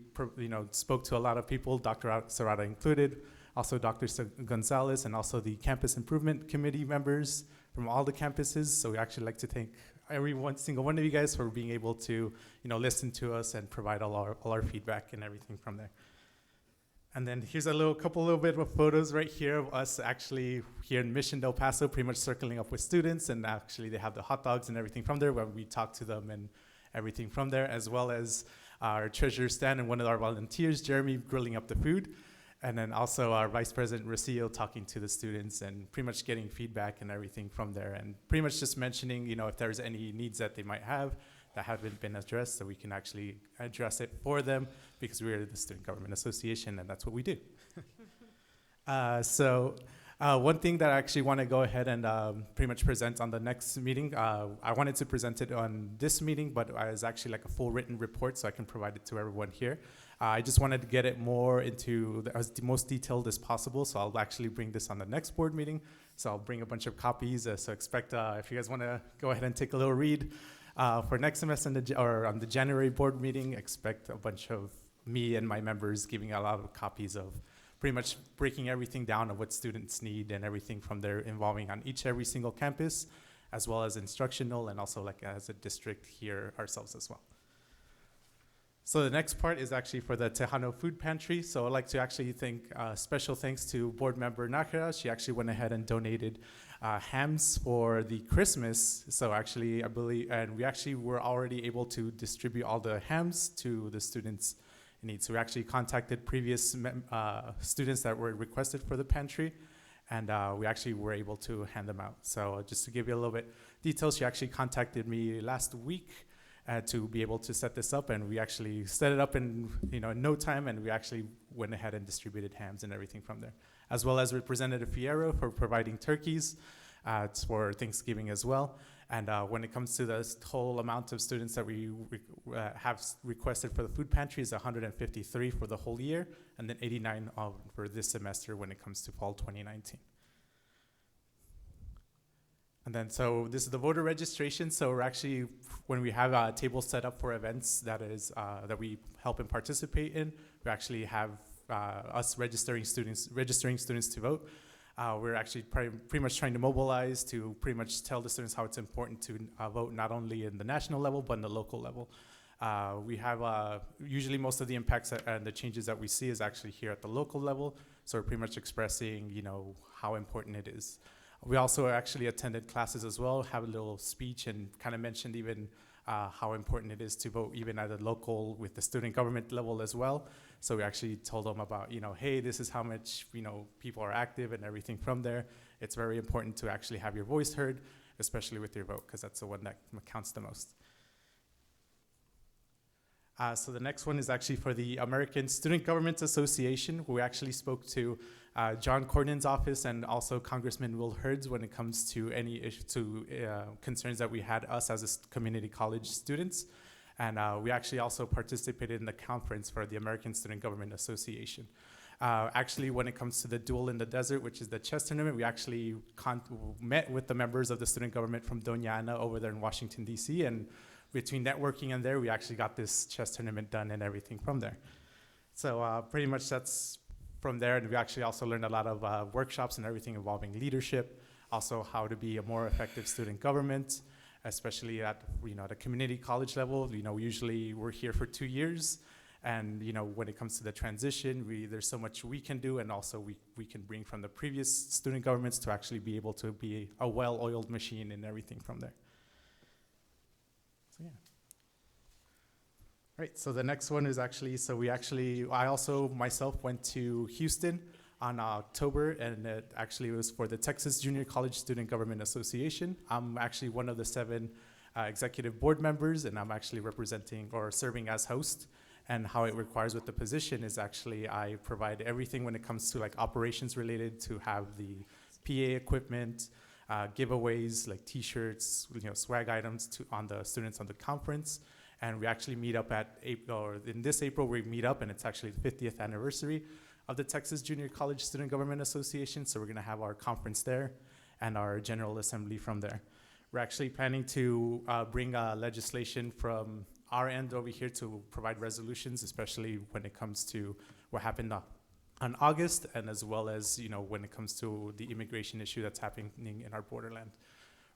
Speaker 17: spoke to a lot of people, Dr. Serrata included, also Dr. Gonzalez, and also the Campus Improvement Committee members from all the campuses. So we actually like to thank every single one of you guys for being able to listen to us and provide all our feedback and everything from there. And then here's a couple bit of photos right here of us actually here in Mission Del Paso, pretty much circling up with students, and actually they have the hot dogs and everything from there where we talk to them and everything from there, as well as our treasurer Stan and one of our volunteers, Jeremy, grilling up the food. And then also our Vice President Rocio talking to the students and pretty much getting feedback and everything from there. And pretty much just mentioning, if there's any needs that they might have that haven't been addressed, so we can actually address it for them because we're the Student Government Association and that's what we do. One thing that I actually want to go ahead and pretty much present on the next meeting, I wanted to present it on this meeting, but it's actually like a full written report, so I can provide it to everyone here. I just wanted to get it more into as the most detailed as possible, so I'll actually bring this on the next board meeting. So I'll bring a bunch of copies, so expect if you guys want to go ahead and take a little read. For next semester or on the January board meeting, expect a bunch of me and my members giving a lot of copies of pretty much breaking everything down of what students need and everything from there involving on every single campus, as well as instructional and also like as a district here ourselves as well. So the next part is actually for the Tejano Food Pantry. So I'd like to actually special thanks to board member Nakara. She actually went ahead and donated hams for the Christmas. So actually, I believe, and we actually were already able to distribute all the hams to the students in need. So we actually contacted previous students that were requested for the pantry, and we actually were able to hand them out. So just to give you a little bit details, she actually contacted me last week to be able to set this up, and we actually set it up in no time, and we actually went ahead and distributed hams and everything from there, as well as Representative Fierro for providing turkeys for Thanksgiving as well. And when it comes to the total amount of students that we have requested for the food pantry is 153 for the whole year, and then 89 for this semester when it comes to fall 2019. And then, so this is the voter registration. So we're actually, when we have a table set up for events that we help and participate in, we actually have us registering students to vote. We're actually pretty much trying to mobilize to pretty much tell the students how it's important to vote not only in the national level, but in the local level. We have, usually most of the impacts and the changes that we see is actually here at the local level. So we're pretty much expressing, how important it is. We also actually attended classes as well, have a little speech and kind of mentioned even how important it is to vote even at a local with the student government level as well. So we actually told them about, hey, this is how much, people are active and everything from there. It's very important to actually have your voice heard, especially with your vote, because that's the one that counts the most. So the next one is actually for the American Student Government Association. We actually spoke to John Cornyn's office and also Congressman Will Hurd's when it comes to any concerns that we had us as a community college students. And we actually also participated in the conference for the American Student Government Association. Actually, when it comes to the Duel in the Desert, which is the chess tournament, we actually met with the members of the student government from Doña Ana over there in Washington, D.C., and between networking and there, we actually got this chess tournament done and everything from there. So pretty much that's from there, and we actually also learned a lot of workshops and everything involving leadership, also how to be a more effective student government, especially at the community college level. Usually we're here for 2 years, and when it comes to the transition, there's so much we can do, and also we can bring from the previous student governments to actually be able to be a well-oiled machine and everything from there. So yeah. Right, so the next one is I also myself went to Houston on October, and it actually was for the Texas Junior College Student Government Association. I'm actually one of the 7 executive board members, and I'm actually representing or serving as host. And how it requires with the position is actually I provide everything when it comes to like operations related to have the PA equipment, giveaways like T-shirts, swag items on the students on the conference. And we actually meet up in this April we meet up, and it's actually the 50th anniversary of the Texas Junior College Student Government Association. So we're gonna have our conference there and our General Assembly from there. We're actually planning to bring legislation from our end over here to provide resolutions, especially when it comes to what happened on August, and as well as when it comes to the immigration issue that's happening in our borderland.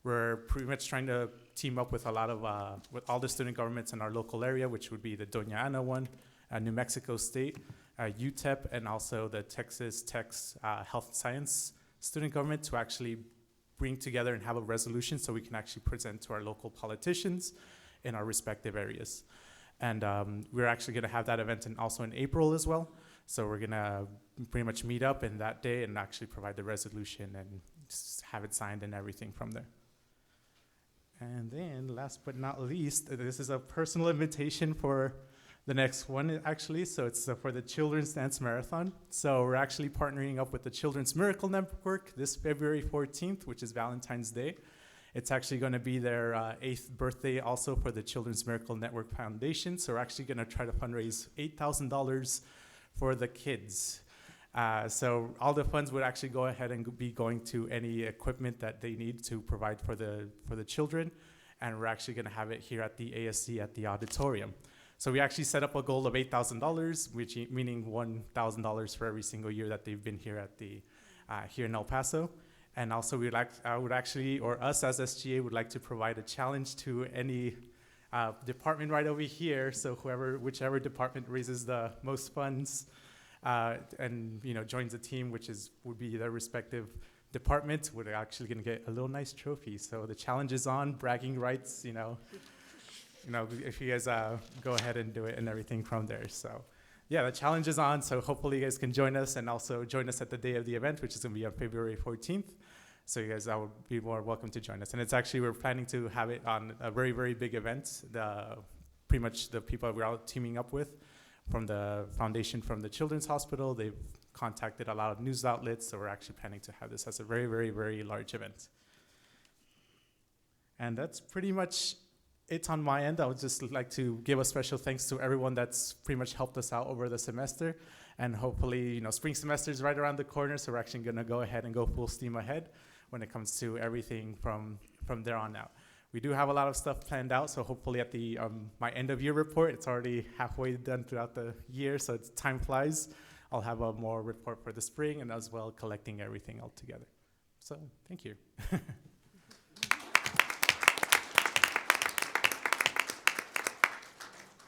Speaker 17: We're pretty much trying to team up with with all the student governments in our local area, which would be the Doña Ana one, New Mexico State, UTEP, and also the Texas Tech's Health Science student government to actually bring together and have a resolution so we can actually present to our local politicians in our respective areas. And we're actually gonna have that event also in April as well. So we're gonna pretty much meet up in that day and actually provide the resolution and just have it signed and everything from there. And then last but not least, this is a personal invitation for the next one actually. So it's for the Children's Dance Marathon. So we're actually partnering up with the Children's Miracle Network this February 14th, which is Valentine's Day. It's actually going to be their 8th birthday also for the Children's Miracle Network Foundation. So we're actually going to try to fundraise $8,000 for the kids. So all the funds would actually go ahead and be going to any equipment that they need to provide for the children. And we're actually going to have it here at the ASC at the auditorium. So we actually set up a goal of $8,000, which meaning $1,000 for every single year that they've been here at here in El Paso. And also us as SGA would like to provide a challenge to any department right over here. So whichever department raises the most funds and joins the team, would be their respective department, would actually gonna get a little nice trophy. So the challenge is on, bragging rights, if you guys go ahead and do it and everything from there. So yeah, the challenge is on, so hopefully you guys can join us and also join us at the day of the event, which is gonna be on February 14th. So you guys would be more welcome to join us. And we're planning to have it on a very, very big event. Pretty much the people we're all teaming up with from the foundation from the Children's Hospital, they've contacted a lot of news outlets, so we're actually planning to have this as a very, very, very large event. And that's pretty much it on my end. I would just like to give a special thanks to everyone that's pretty much helped us out over the semester. And hopefully, spring semester is right around the corner, so we're actually gonna go ahead and go full steam ahead when it comes to everything from there on out. We do have a lot of stuff planned out, so hopefully at my end of year report, it's already halfway done throughout the year, so time flies. I'll have a more report for the spring and as well collecting everything all together. So thank you.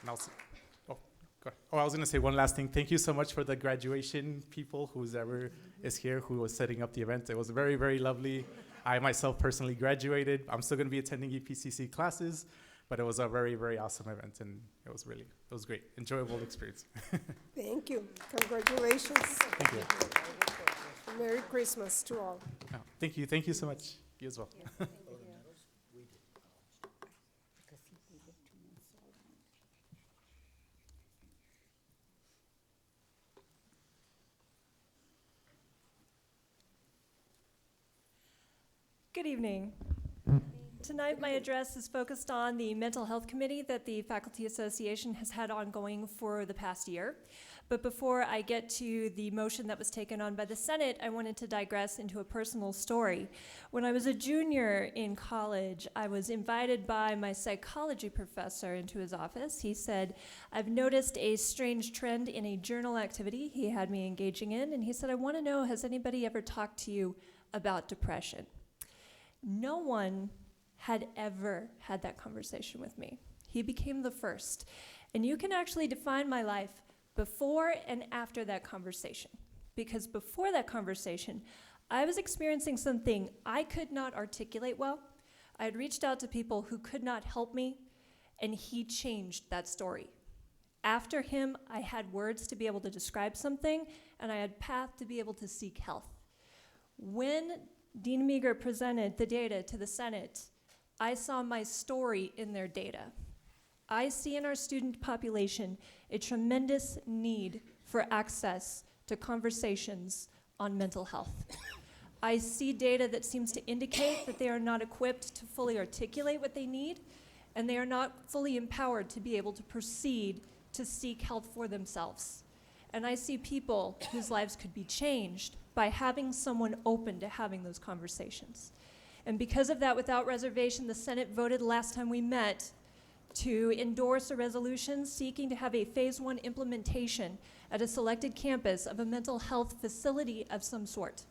Speaker 17: And also, I was gonna say one last thing. Thank you so much for the graduation people, who's ever is here, who was setting up the event. It was very, very lovely. I myself personally graduated. I'm still gonna be attending EPCC classes, but it was a very, very awesome event, and it was great, enjoyable experience.
Speaker 1: Thank you, congratulations.
Speaker 17: Thank you.
Speaker 1: Merry Christmas to all.
Speaker 17: Oh, thank you so much. You as well.
Speaker 1: Yeah.
Speaker 18: Good evening. Tonight, my address is focused on the Mental Health Committee that the Faculty Association has had ongoing for the past year. But before I get to the motion that was taken on by the Senate, I wanted to digress into a personal story. When I was a junior in college, I was invited by my psychology professor into his office. He said, "I've noticed a strange trend in a journal activity he had me engaging in," and he said, "I want to know, has anybody ever talked to you about depression?" No one had ever had that conversation with me. He became the first. And you can actually define my life before and after that conversation. Because before that conversation, I was experiencing something I could not articulate well. I had reached out to people who could not help me, and he changed that story. After him, I had words to be able to describe something, and I had path to be able to seek health. When Dean Meager presented the data to the Senate, I saw my story in their data. I see in our student population a tremendous need for access to conversations on mental health. I see data that seems to indicate that they are not equipped to fully articulate what they need, and they are not fully empowered to be able to proceed to seek help for themselves. And I see people whose lives could be changed by having someone open to having those conversations. And because of that, without reservation, the Senate voted last time we met to endorse a resolution seeking to have a phase 1 implementation at a selected campus of a mental health facility of some sort.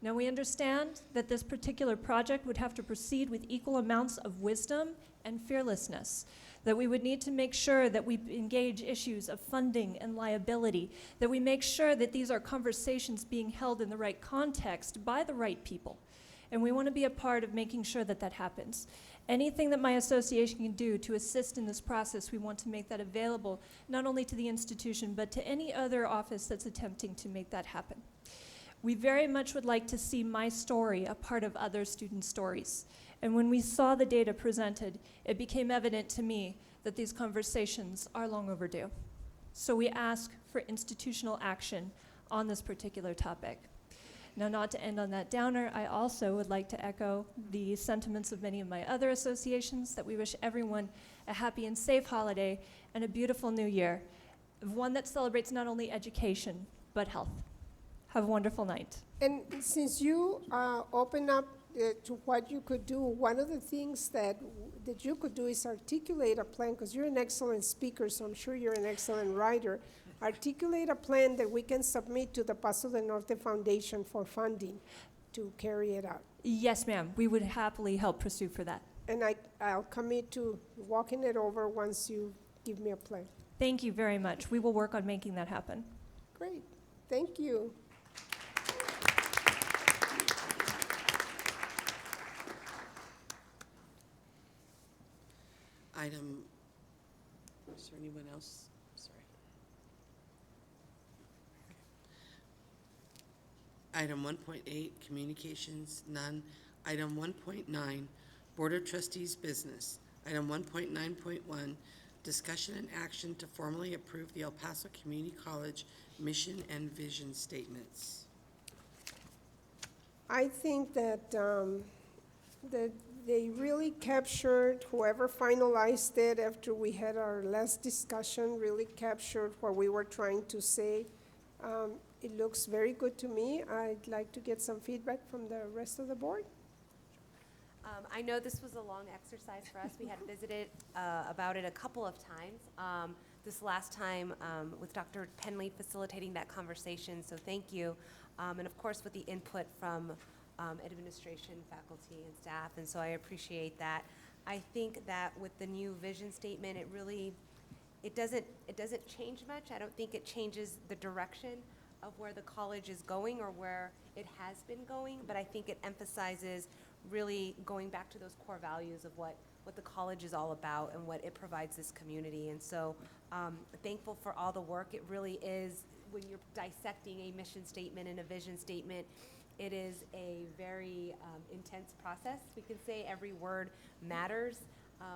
Speaker 18: Now, we understand that this particular project would have to proceed with equal amounts of wisdom and fearlessness, that we would need to make sure that we engage issues of funding and liability, that we make sure that these are conversations being held in the right context by the right people. And we want to be a part of making sure that that happens. Anything that my association can do to assist in this process, we want to make that available, not only to the institution, but to any other office that's attempting to make that happen. We very much would like to see my story a part of other student stories. And when we saw the data presented, it became evident to me that these conversations are long overdue. So we ask for institutional action on this particular topic. Now, not to end on that downer, I also would like to echo the sentiments of many of my other associations that we wish everyone a happy and safe holiday and a beautiful new year, one that celebrates not only education, but health. Have a wonderful night.
Speaker 1: And since you open up to what you could do, one of the things that you could do is articulate a plan, because you're an excellent speaker, so I'm sure you're an excellent writer. Articulate a plan that we can submit to the Paso del Norte Foundation for funding to carry it out.
Speaker 18: Yes, ma'am. We would happily help pursue for that.
Speaker 1: And I'll commit to walking it over once you give me a plan.
Speaker 18: Thank you very much. We will work on making that happen.
Speaker 1: Great. Thank you.
Speaker 3: Item, is there anyone else? Sorry. Item 1.8, communications, none. Item 1.9, Board of Trustees business. Item 1.9.1, discussion and action to formally approve the El Paso Community College mission and vision statements.
Speaker 1: I think that they really captured, whoever finalized it after we had our last discussion, really captured what we were trying to say. It looks very good to me. I'd like to get some feedback from the rest of the board.
Speaker 14: I know this was a long exercise for us. We had visited about it a couple of times. This last time with Dr. Penley facilitating that conversation, so thank you. And of course with the input from administration, faculty, and staff, and so I appreciate that. I think that with the new vision statement, it doesn't change much. I don't think it changes the direction of where the college is going or where it has been going, but I think it emphasizes really going back to those core values of what the college is all about and what it provides this community. And so thankful for all the work. It really is, when you're dissecting a mission statement and a vision statement, it is a very intense process. We can say every word matters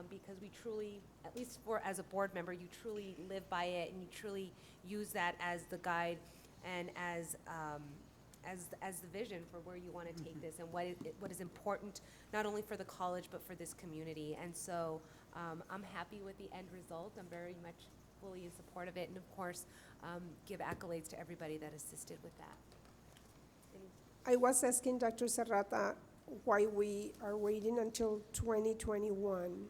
Speaker 14: because we truly, at least as a board member, you truly live by it and you truly use that as the guide and as the vision for where you want to take this and what is important not only for the college but for this community. And so I'm happy with the end result. I'm very much fully in support of it, and of course, give accolades to everybody that assisted with that.
Speaker 1: I was asking Dr. Serrata why we are waiting until 2021,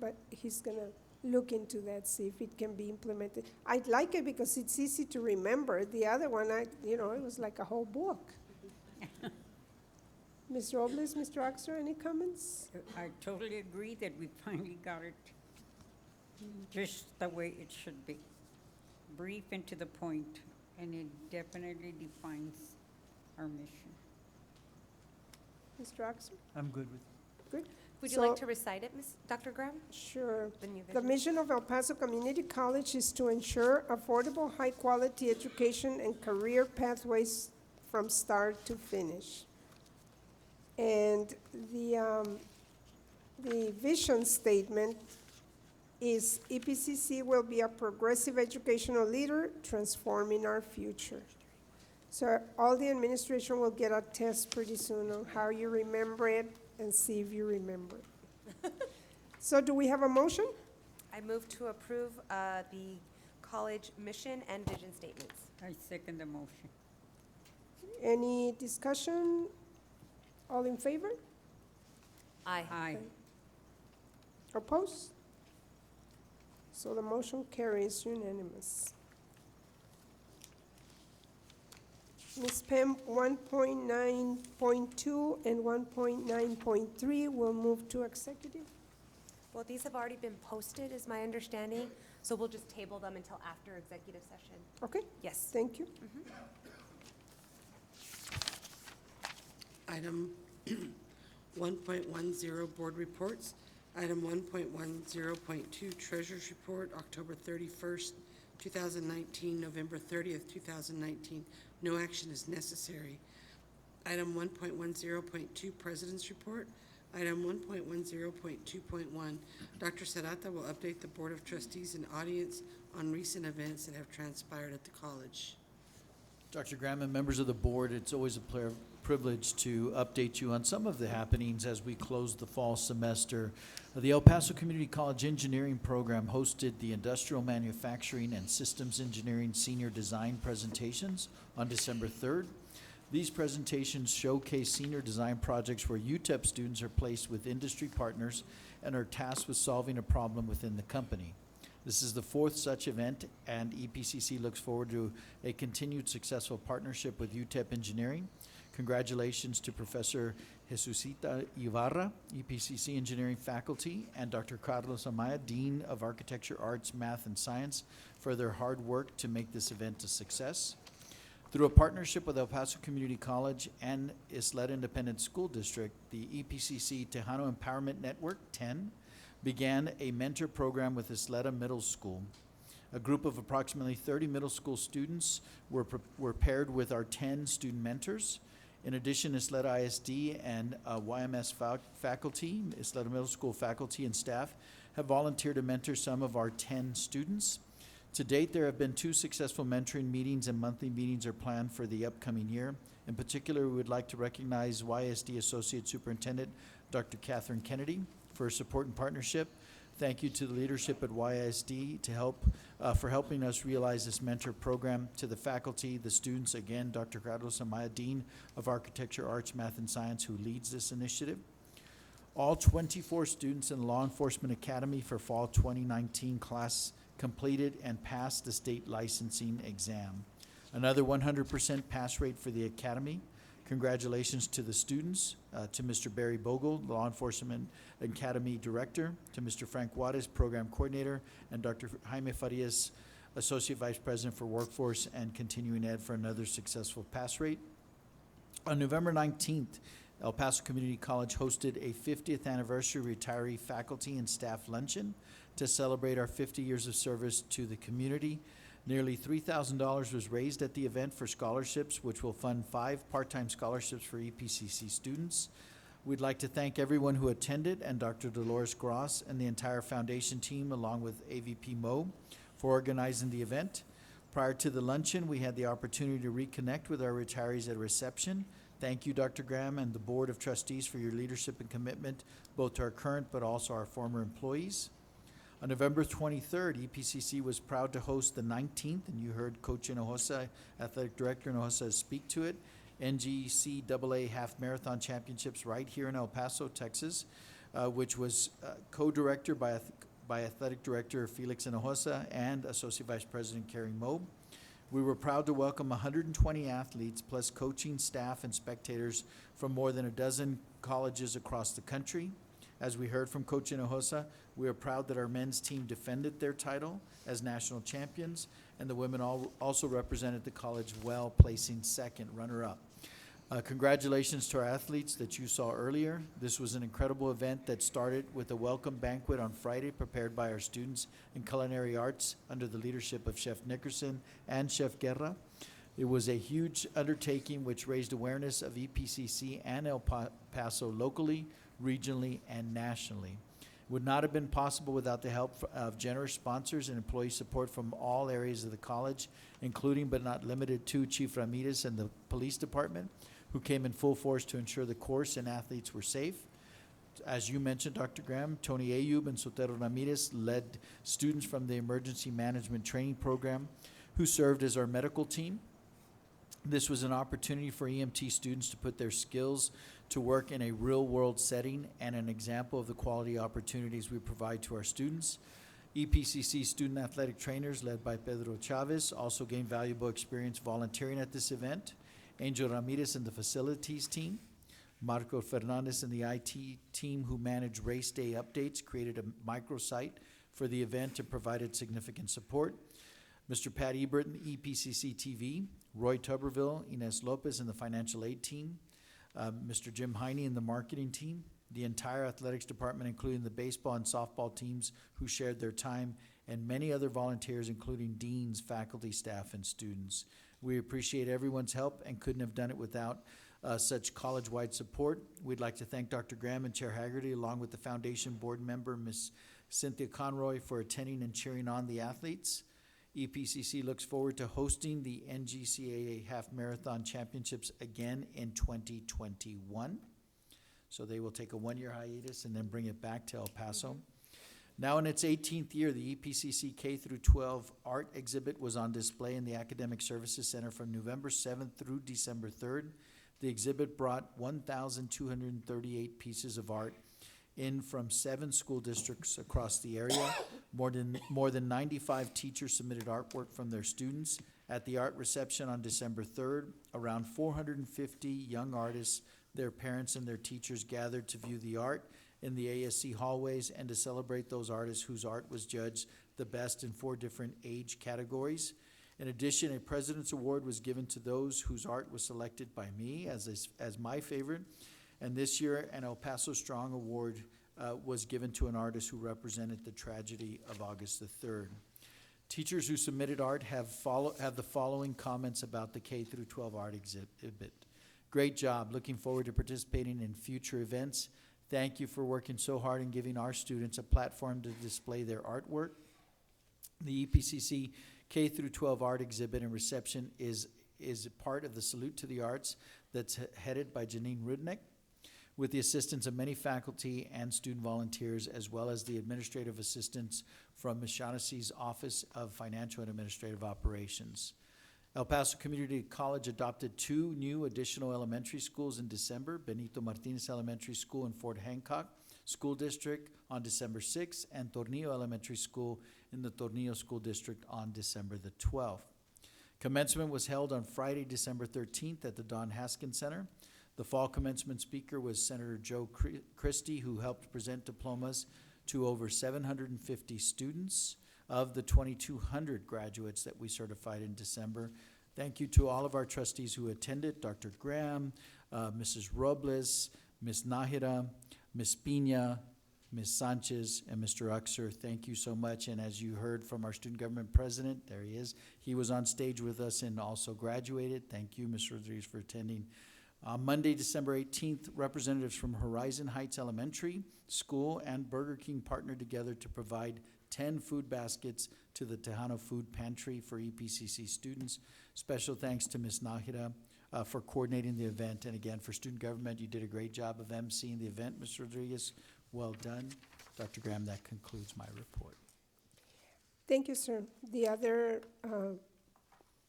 Speaker 1: but he's gonna look into that, see if it can be implemented. I'd like it because it's easy to remember. The other one, it was like a whole book. Ms. Robles, Mr. Oxer, any comments?
Speaker 19: I totally agree that we finally got it just the way it should be. Brief and to the point, and it definitely defines our mission.
Speaker 1: Mr. Oxer?
Speaker 17: I'm good with it.
Speaker 1: Good.
Speaker 14: Would you like to recite it, Dr. Graham?
Speaker 1: Sure.
Speaker 14: The new
Speaker 1: The
Speaker 14: vision?
Speaker 1: mission of El Paso Community College is to ensure affordable, high-quality education and career pathways from start to finish. And the vision statement is EPCC will be a progressive educational leader transforming our future. So all the administration will get a test pretty soon on how you remember it and see if you remember it. So do we have a motion?
Speaker 14: I move to approve the college mission and vision statements.
Speaker 19: I second the motion.
Speaker 1: Any discussion? All in favor?
Speaker 14: Aye.
Speaker 19: Aye.
Speaker 1: Opposed? So the motion carries unanimous. Ms. Pem, 1.9.2 and 1.9.3 will move to executive.
Speaker 14: Well, these have already been posted, is my understanding, so we'll just table them until after executive session.
Speaker 1: Okay?
Speaker 14: Yes.
Speaker 1: Thank you.
Speaker 3: Item 1.10, board reports. Item 1.10.2, treasurer's report, October 31st, 2019, November 30th, 2019. No action is necessary. Item 1.10.2, president's report. Item 1.10.2.1, Dr. Serrata will update the Board of Trustees and audience on recent events that have transpired at the college.
Speaker 6: Dr. Graham and members of the board, it's always a privilege to update you on some of the happenings as we close the fall semester. The El Paso Community College Engineering Program hosted the Industrial Manufacturing and Systems Engineering Senior Design presentations on December 3rd. These presentations showcase senior design projects where UTEP students are placed with industry partners and are tasked with solving a problem within the company. This is the fourth such event, and EPCC looks forward to a continued successful partnership with UTEP Engineering. Congratulations to Professor Jesusita Ibarra, EPCC Engineering faculty, and Dr. Carlos Amaya, Dean of Architecture, Arts, Math, and Science, for their hard work to make this event a success. Through a partnership with El Paso Community College and Isleta Independent School District, the EPCC Tejano Empowerment Network, 10, began a mentor program with Isleta Middle School. A group of approximately 30 middle school students were paired with our 10 student mentors. In addition, Isleta ISD and YMS faculty, Isleta Middle School faculty and staff, have volunteered to mentor some of our 10 students. To date, there have been 2 successful mentoring meetings, and monthly meetings are planned for the upcoming year. In particular, we would like to recognize YSD Associate Superintendent Dr. Catherine Kennedy for her support and partnership. Thank you to the leadership at YSD for helping us realize this mentor program. To the faculty, the students, again, Dr. Carlos Amaya, Dean of Architecture, Arts, Math, and Science, who leads this initiative. All 24 students in the Law Enforcement Academy for Fall 2019 class completed and passed the state licensing exam. Another 100% pass rate for the academy. Congratulations to the students, to Mr. Barry Bogle, Law Enforcement Academy Director, to Mr. Frank Juarez, Program Coordinator, and Dr. Jaime Farias, Associate Vice President for Workforce and Continuing Ed, for another successful pass rate. On November 19th, El Paso Community College hosted a 50th anniversary retiree faculty and staff luncheon to celebrate our 50 years of service to the community. Nearly $3,000 was raised at the event for scholarships, which will fund 5 part-time scholarships for EPCC students. We'd like to thank everyone who attended and Dr. Dolores Gross and the entire foundation team, along with AVP Mo, for organizing the event. Prior to the luncheon, we had the opportunity to reconnect with our retirees at reception. Thank you, Dr. Graham and the Board of Trustees, for your leadership and commitment, both to our current but also our former employees. On November 23rd, EPCC was proud to host the 19th, and you heard Coach Hinojosa, Athletic Director Hinojosa, speak to it, NGCAA Half Marathon Championships right here in El Paso, Texas, which was co-director by Athletic Director Felix Hinojosa and Associate Vice President Carrie Moe. We were proud to welcome 120 athletes, plus coaching staff and spectators from more than a dozen colleges across the country. As we heard from Coach Hinojosa, we are proud that our men's team defended their title as national champions, and the women also represented the college well, placing second, runner-up. Congratulations to our athletes that you saw earlier. This was an incredible event that started with a welcome banquet on Friday prepared by our students in culinary arts under the leadership of Chef Nickerson and Chef Guerra. It was a huge undertaking which raised awareness of EPCC and El Paso locally, regionally, and nationally. It would not have been possible without the help of generous sponsors and employee support from all areas of the college, including but not limited to Chief Ramirez and the police department, who came in full force to ensure the course and athletes were safe. As you mentioned, Dr. Graham, Tony Ayub and Sotero Ramirez led students from the emergency management training program who served as our medical team. This was an opportunity for EMT students to put their skills to work in a real-world setting and an example of the quality opportunities we provide to our students. EPCC student athletic trainers led by Pedro Chavez also gained valuable experience volunteering at this event. Angel Ramirez and the facilities team, Marco Fernandez and the IT team who managed race day updates created a microsite for the event and provided significant support. Mr. Pat Ebert and EPCC TV, Roy Tuberville, Ines Lopez and the financial aid team, Mr. Jim Heine and the marketing team, the entire athletics department, including the baseball and softball teams who shared their time, and many other volunteers, including deans, faculty, staff, and students. We appreciate everyone's help and couldn't have done it without such college-wide support. We'd like to thank Dr. Graham and Chair Haggerty, along with the foundation board member, Ms. Cynthia Conroy, for attending and cheering on the athletes. EPCC looks forward to hosting the NGCAA Half Marathon Championships again in 2021. So they will take a one-year hiatus and then bring it back to El Paso. Now in its 18th year, the EPCC K-12 art exhibit was on display in the Academic Services Center from November 7th through December 3rd. The exhibit brought 1,238 pieces of art in from 7 school districts across the area. More than 95 teachers submitted artwork from their students. At the art reception on December 3rd, around 450 young artists, their parents, and their teachers gathered to view the art in the ASC hallways and to celebrate those artists whose art was judged the best in 4 different age categories. In addition, a President's Award was given to those whose art was selected by me as my favorite. And this year, an El Paso Strong Award was given to an artist who represented the tragedy of August the 3rd. Teachers who submitted art have the following comments about the K-12 art exhibit. Great job. Looking forward to participating in future events. Thank you for working so hard and giving our students a platform to display their artwork. The EPCC K-12 art exhibit and reception is part of the Salute to the Arts that's headed by Janine Rudnick, with the assistance of many faculty and student volunteers, as well as the administrative assistance from Ms. Shaughnessy's Office of Financial and Administrative Operations. El Paso Community College adopted 2 new additional elementary schools in December, Benito Martinez Elementary School in Fort Hancock School District on December 6th, and Tornillo Elementary School in the Tornillo School District on December the 12th. Commencement was held on Friday, December 13th at the Don Haskins Center. The fall commencement speaker was Senator Joe Christie, who helped present diplomas to over 750 students of the 2,200 graduates that we certified in December. Thank you to all of our trustees who attended, Dr. Graham, Mrs. Robles, Ms. Nahira, Ms. Pina, Ms. Sanchez, and Mr. Uxer. Thank you so much. And as you heard from our student government president, there he is. He was on stage with us and also graduated. Thank you, Mr. Rodriguez, for attending. On Monday, December 18th, representatives from Horizon Heights Elementary School and Burger King partnered together to provide 10 food baskets to the Tejano Food Pantry for EPCC students. Special thanks to Ms. Nahira for coordinating the event. And again, for student government, you did a great job of emceeing the event, Mr. Rodriguez. Well done. Dr. Graham, that concludes my report.
Speaker 1: Thank you, sir. The other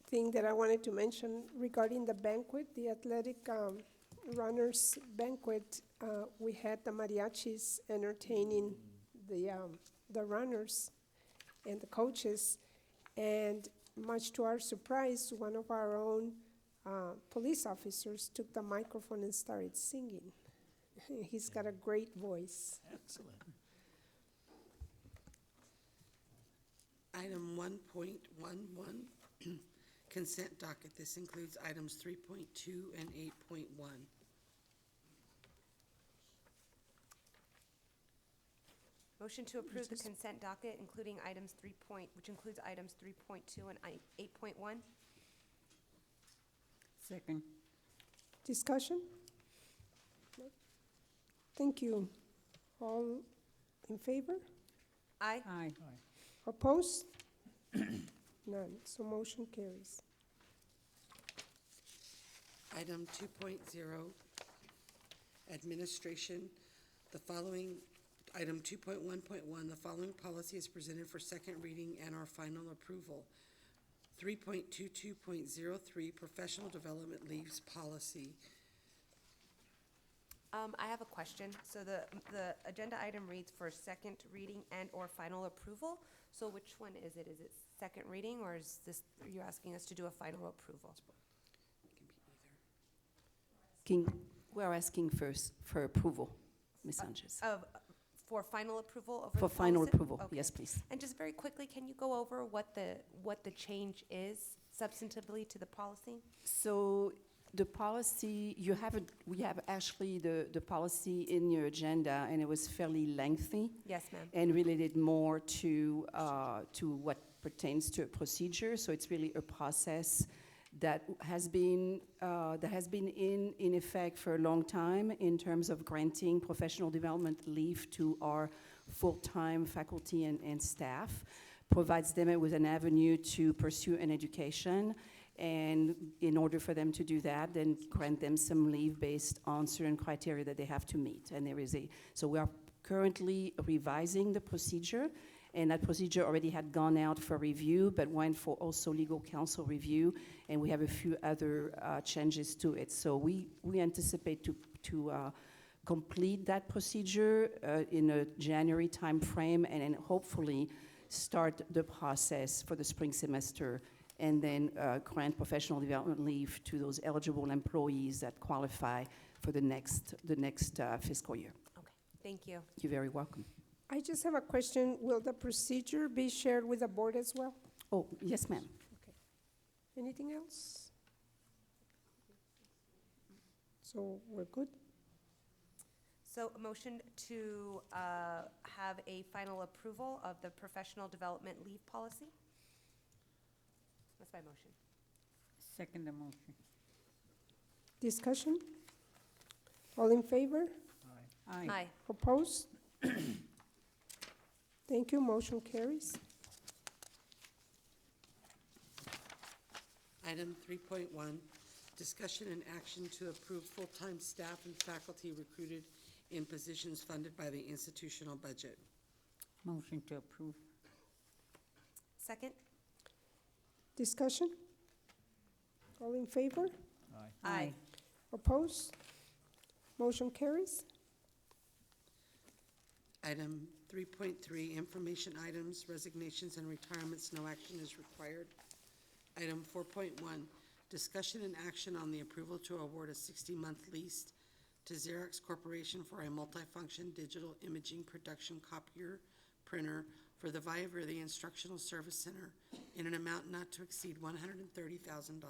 Speaker 1: thing that I wanted to mention regarding the banquet, the athletic runners banquet, we had the mariachis entertaining the runners and the coaches, and much to our surprise, one of our own police officers took the microphone and started singing. He's got a great voice.
Speaker 6: Excellent.
Speaker 3: Item 1.11, consent docket. This includes items 3.2 and 8.1.
Speaker 14: Motion to approve the consent docket, including items which includes items 3.2 and 8.1.
Speaker 19: Second.
Speaker 1: Discussion? No? Thank you. All in favor?
Speaker 14: Aye.
Speaker 19: Aye.
Speaker 1: Opposed? None, so motion carries.
Speaker 3: Item 2.0, administration. The following, item 2.1.1, the following policy is presented for second reading and/or final approval. 3.22.03, professional development leaves policy.
Speaker 14: I have a question. So the agenda item reads for second reading and/or final approval. So which one is it? Is it second reading, or is this, you're asking us to do a final approval?
Speaker 20: We're asking first for approval, Ms. Sanchez.
Speaker 14: For final approval of the
Speaker 20: For final
Speaker 14: policy?
Speaker 20: approval,
Speaker 14: Okay.
Speaker 20: yes, please.
Speaker 14: And just very quickly, can you go over what the change is substantively to the policy?
Speaker 20: So the policy, we have actually the policy in your agenda, and it was fairly lengthy.
Speaker 14: Yes, ma'am.
Speaker 20: And related more to what pertains to a procedure. So it's really a process that has been in effect for a long time in terms of granting professional development leave to our full-time faculty and staff, provides them with an avenue to pursue an education, and in order for them to do that, then grant them some leave based on certain criteria that they have to meet. And so we are currently revising the procedure, and that procedure already had gone out for review, but went for also legal counsel review, and we have a few other changes to it. So we anticipate to complete that procedure in a January timeframe, and then hopefully start the process for the spring semester, and then grant professional development leave to those eligible employees that qualify for the next fiscal year.
Speaker 14: Okay, thank you.
Speaker 20: You're very welcome.
Speaker 1: I just have a question. Will the procedure be shared with the board as well?
Speaker 20: Oh, yes, ma'am.
Speaker 1: Okay. Anything else? So we're good?
Speaker 14: So a motion to have a final approval of the professional development leave policy? That's my motion.
Speaker 19: Second the motion.
Speaker 1: Discussion? All in favor?
Speaker 19: Aye.
Speaker 14: Aye.
Speaker 1: Opposed? Thank you, motion carries.
Speaker 3: Item 3.1, discussion and action to approve full-time staff and faculty recruited in positions funded by the institutional budget.
Speaker 19: Motion to approve.
Speaker 14: Second?
Speaker 1: Discussion? All in favor?
Speaker 14: Aye.
Speaker 1: Opposed? Motion carries.
Speaker 3: Item 3.3, information items, resignations and retirements, no action is required. Item 4.1, discussion and action on the approval to award a 60-month lease to Xerox Corporation for a multifunction digital imaging production copier printer for the Valle Verde Instructional Service Center in an amount not to exceed $130,000.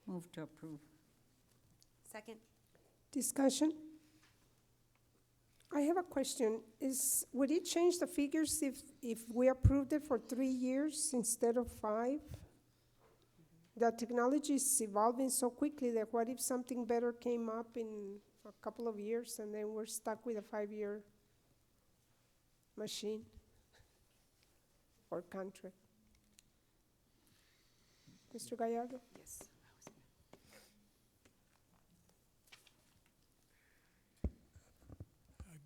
Speaker 19: Move to approve.
Speaker 14: Second?
Speaker 1: Discussion? I have a question. Would it change the figures if we approved it for 3 years instead of 5? The technology is evolving so quickly that what if something better came up in a couple of years and then we're stuck with a 5-year machine or contract? Mr. Gallardo?
Speaker 20: Yes.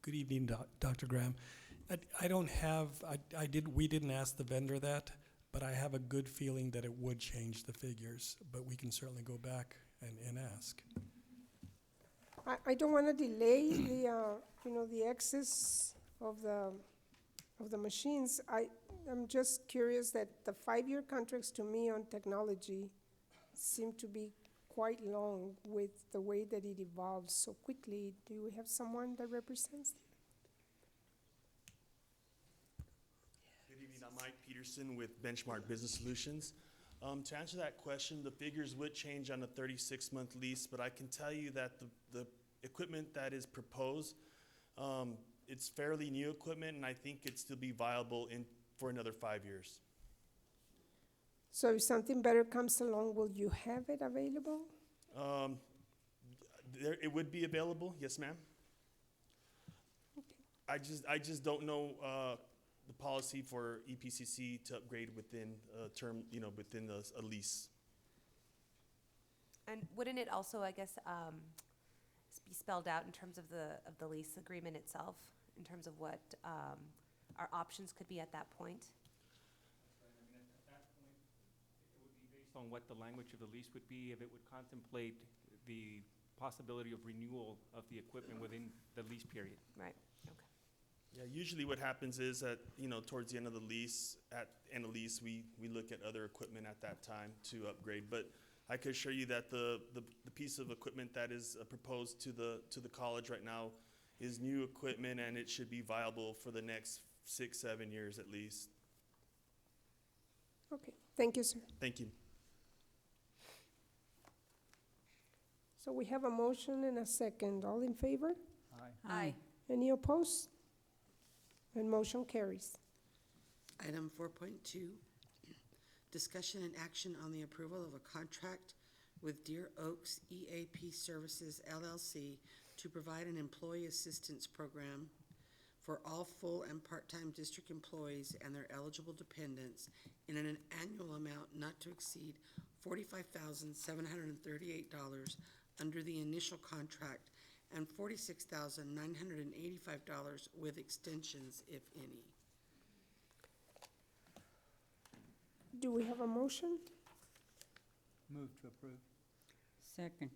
Speaker 21: Good evening, Dr. Graham. I don't have, we didn't ask the vendor that, but I have a good feeling that it would change the figures, but we can certainly go back and ask.
Speaker 1: I don't want to delay the excess of the machines. I'm just curious that the 5-year contracts to me on technology seem to be quite long with the way that it evolves so quickly. Do we have someone that represents?
Speaker 22: Good evening, I'm Mike Peterson with Benchmark Business Solutions. To answer that question, the figures would change on a 36-month lease, but I can tell you that the equipment that is proposed, it's fairly new equipment, and I think it'd still be viable for another 5 years.
Speaker 1: So if something better comes along, will you have it available?
Speaker 22: It would be available, yes, ma'am.
Speaker 1: Okay.
Speaker 22: I just don't know the policy for EPCC to upgrade within a term, within a lease.
Speaker 14: And wouldn't it also, I guess, be spelled out in terms of the lease agreement itself, in terms of what our options could be at that point?
Speaker 23: At that point, it would be based on what the language of the lease would be, if it would contemplate the possibility of renewal of the equipment within the lease period.
Speaker 14: Right, okay.
Speaker 22: Yeah, usually what happens is that, towards the end of the lease, we look at other equipment at that time to upgrade. But I can assure you that the piece of equipment that is proposed to the college right now is new equipment, and it should be viable for the next 6-7 years at least.
Speaker 1: Okay, thank you, sir.
Speaker 22: Thank you.
Speaker 1: So we have a motion and a second. All in favor?
Speaker 23: Aye.
Speaker 14: Aye.
Speaker 1: Any opposed? And motion carries.
Speaker 3: Item 4.2, discussion and action on the approval of a contract with Deer Oaks EAP Services LLC to provide an employee assistance program for all full and part-time district employees and their eligible dependents in an annual amount not to exceed $45,738 under the initial contract and $46,985 with extensions, if any.
Speaker 1: Do we have a motion?
Speaker 23: Move to approve.
Speaker 19: Second.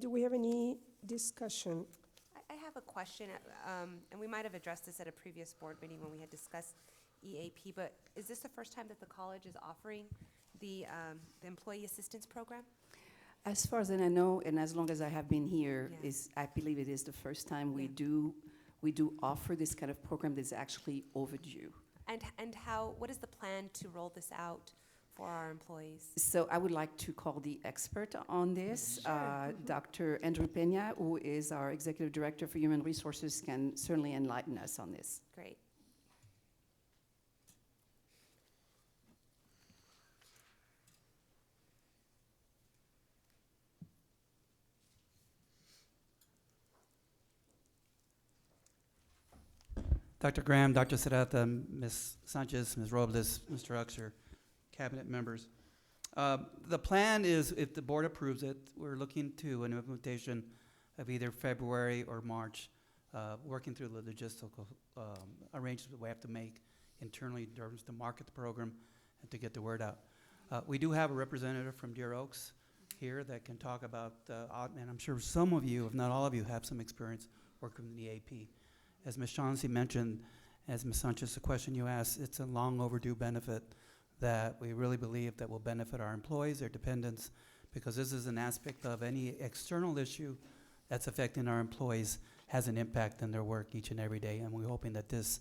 Speaker 1: Do we have any discussion?
Speaker 14: I have a question, and we might have addressed this at a previous board meeting when we had discussed EAP, but is this the first time that the college is offering the employee assistance program?
Speaker 20: As far as I know, and as long as I have been here,
Speaker 14: Yeah.
Speaker 20: I believe it is the first time we
Speaker 14: Yeah.
Speaker 20: do offer this kind of program that's actually overdue.
Speaker 14: And what is the plan to roll this out for our employees?
Speaker 20: So I would like to call the expert on this. Dr. Andrew Peña, who is our Executive Director for Human Resources, can certainly enlighten us on this.
Speaker 14: Great.
Speaker 24: Dr. Graham, Dr. Serrata, Ms. Sanchez, Ms. Robles, Mr. Uxer, cabinet members. The plan is, if the board approves it, we're looking to an implementation of either February or March, working through the logistical arrangements that we have to make internally in terms to market the program and to get the word out. We do have a representative from Deer Oaks here that can talk about, and I'm sure some of you, if not all of you, have some experience working with the AP. As Ms. Chauncey mentioned, as Ms. Sanchez, the question you asked, it's a long overdue benefit that we really believe that will benefit our employees, their dependents, because this is an aspect of any external issue that's affecting our employees has an impact on their work each and every day, and we're hoping that this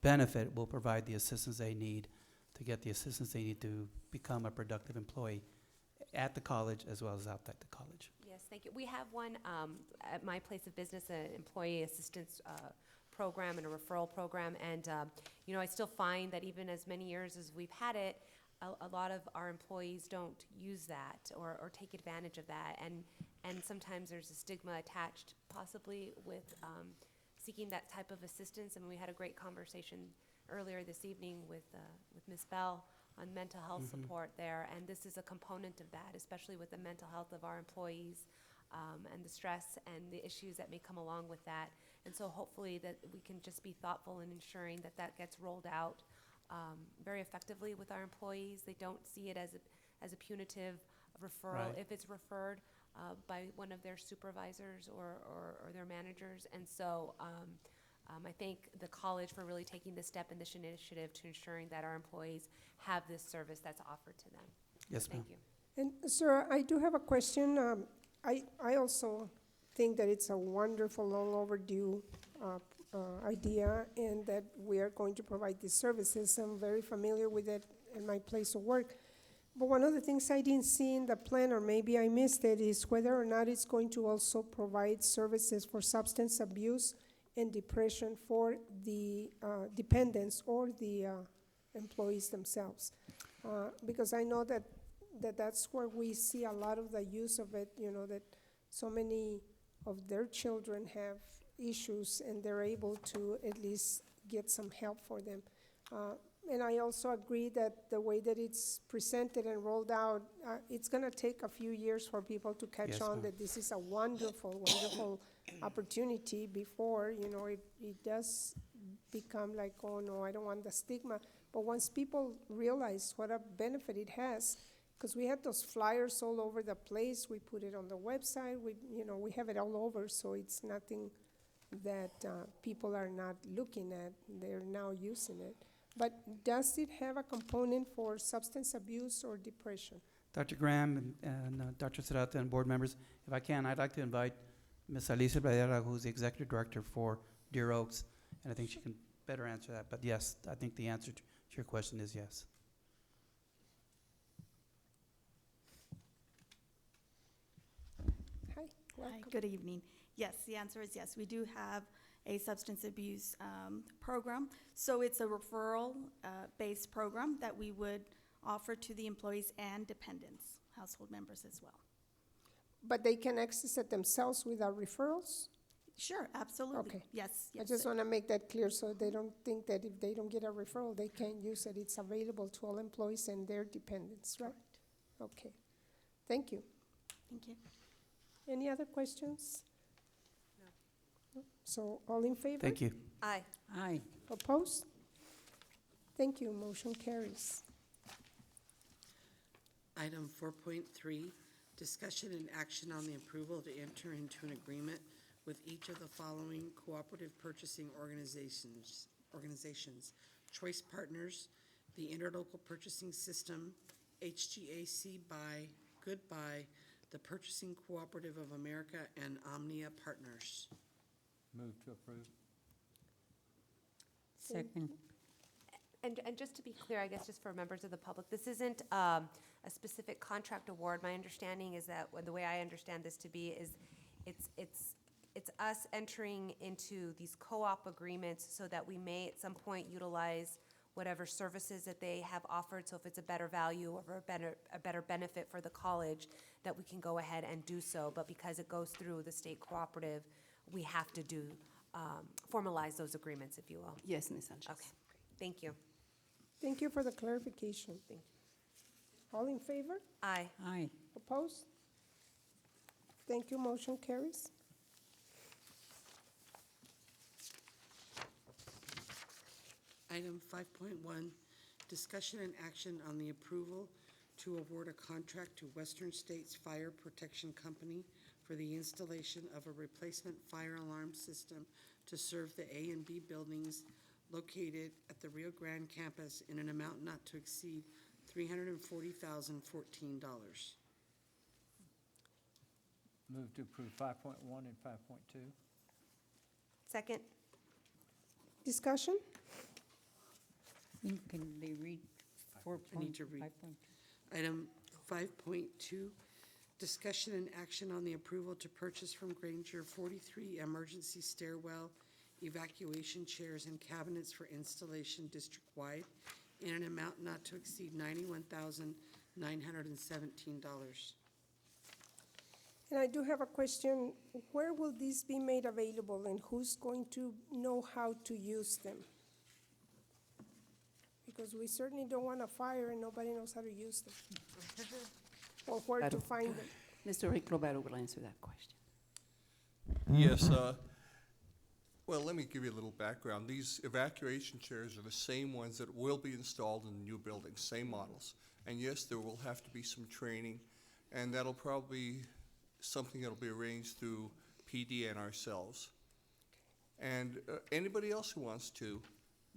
Speaker 24: benefit will provide the assistance they need to get the assistance they need to become a productive employee at the college as well as outside the college.
Speaker 14: Yes, thank you. We have one at my place of business, an employee assistance program and a referral program. And, I still find that even as many years as we've had it, a lot of our employees don't use that or take advantage of that. And sometimes there's a stigma attached possibly with seeking that type of assistance. And we had a great conversation earlier this evening with Ms. Bell on mental health support there, and this is a component of that, especially with the mental health of our employees. and the stress and the issues that may come along with that. And so hopefully that we can just be thoughtful in ensuring that that gets rolled out very effectively with our employees. They don't see it as a punitive referral
Speaker 24: Right.
Speaker 14: if it's referred by one of their supervisors or their managers. And so I thank the college for really taking this step in this initiative to ensuring that our employees have this service that's offered to them.
Speaker 24: Yes, ma'am.
Speaker 14: Thank you.
Speaker 1: And sir, I do have a question. I also think that it's a wonderful, long overdue idea, and that we are going to provide these services. I'm very familiar with it in my place of work. But one of the things I didn't see in the plan, or maybe I missed it, is whether or not it's going to also provide services for substance abuse and depression for the dependents or the employees themselves. Because I know that that's where we see a lot of the use of it, you know, that so many of their children have issues and they're able to at least get some help for them. And I also agree that the way that it's presented and rolled out, it's gonna take a few years for people to catch
Speaker 24: Yes,
Speaker 1: on
Speaker 24: ma'am.
Speaker 1: that this is a wonderful, wonderful opportunity before, you know, it does become like, oh no, I don't want the stigma. But once people realize what a benefit it has, because we had those flyers all over the place, we put it on the website, we have it all over, so it's nothing that people are not looking at, they're now using it. But does it have a component for substance abuse or depression?
Speaker 24: Dr. Graham and Dr. Serrata and board members, if I can, I'd like to invite Ms. Alicia Bradera, who's the executive director for Deer Oaks, and I think she can better answer that. But yes, I think the answer to your question is yes.
Speaker 1: Hi,
Speaker 2: Hi,
Speaker 1: welcome.
Speaker 2: good evening. Yes, the answer is yes. We do have a substance abuse program. So it's a referral-based program that we would offer to the employees and dependents, household members as well.
Speaker 1: But they can access it themselves without referrals?
Speaker 2: Sure, absolutely.
Speaker 1: Okay.
Speaker 2: Yes,
Speaker 1: I
Speaker 2: yes.
Speaker 1: just want to make that clear so they don't think that if they don't get a referral, they can't use it. It's available to all employees and their dependents, right? Okay. Thank you.
Speaker 2: Thank you.
Speaker 1: Any other questions? No. So all in favor?
Speaker 24: Thank you.
Speaker 14: Aye.
Speaker 19: Aye.
Speaker 1: Opposed? Thank you. Motion carries.
Speaker 3: Item 4.3, discussion and action on the approval to enter into an agreement with each of the following cooperative purchasing organizations: Choice Partners, the Interlocal Purchasing System, HGAC Buy, Goodbye, the Purchasing Cooperative of America, and Omnia Partners.
Speaker 7: Move to approve.
Speaker 19: Second.
Speaker 14: And just to be clear, I guess just for members of the public, this isn't a specific contract award. My understanding is that, the way I understand this to be is it's us entering into these co-op agreements so that we may at some point utilize whatever services that they have offered. So if it's a better value or a better benefit for the college, that we can go ahead and do so. But because it goes through the state cooperative, we have to formalize those agreements, if you will.
Speaker 20: Yes, Ms. Sanchez.
Speaker 14: Okay, thank you.
Speaker 1: Thank you for the clarification.
Speaker 14: Thank you.
Speaker 1: All in favor?
Speaker 14: Aye.
Speaker 19: Aye.
Speaker 1: Opposed? Thank you. Motion carries.
Speaker 3: Item 5.1, discussion and action on the approval to award a contract to Western States Fire Protection Company for the installation of a replacement fire alarm system to serve the A and B buildings located at the Rio Grande campus in an amount not to exceed $340,014.
Speaker 7: Move to approve 5.1 and 5.2.
Speaker 14: Second.
Speaker 1: Discussion?
Speaker 19: Can they read 4.5?
Speaker 3: I need to read. Item 5.2, discussion and action on the approval to purchase from Granger 43 emergency stairwell evacuation chairs and cabinets for installation district-wide in an amount not to exceed $91,917.
Speaker 1: And I do have a question. Where will these be made available and who's going to know how to use them? Because we certainly don't want a fire and nobody knows how to use them. Or where to find them.
Speaker 20: Mr. Rick Roberto will answer that question.
Speaker 5: Yes, well, let me give you a little background. These evacuation chairs are the same ones that will be installed in the new building, same models. And yes, there will have to be some training, and that'll probably be something that'll be arranged through PD and ourselves. And anybody else who wants to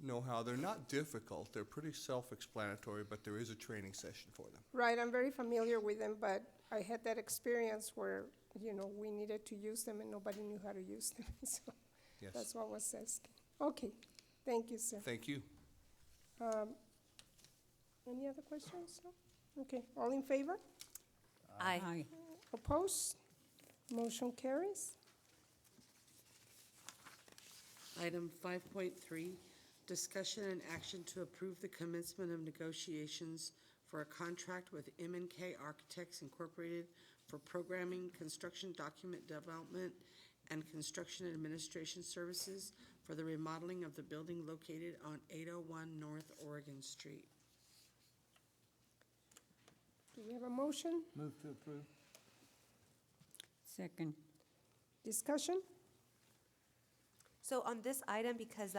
Speaker 5: know how, they're not difficult, they're pretty self-explanatory, but there is a training session for them.
Speaker 1: Right, I'm very familiar with them, but I had that experience where, you know, we needed to use them and nobody knew how to use them. So
Speaker 5: Yes.
Speaker 1: that's what I was asking. Okay, thank you, sir.
Speaker 5: Thank you.
Speaker 1: Any other questions? No? Okay, all in favor?
Speaker 14: Aye.
Speaker 19: Aye.
Speaker 1: Opposed? Motion carries.
Speaker 3: Item 5.3, discussion and action to approve the commencement of negotiations for a contract with M&K Architects Incorporated for programming, construction document development, and construction administration services for the remodeling of the building located on 801 North Oregon Street.
Speaker 1: Do we have a motion?
Speaker 7: Move to approve.
Speaker 19: Second.
Speaker 1: Discussion?
Speaker 14: So on this item, because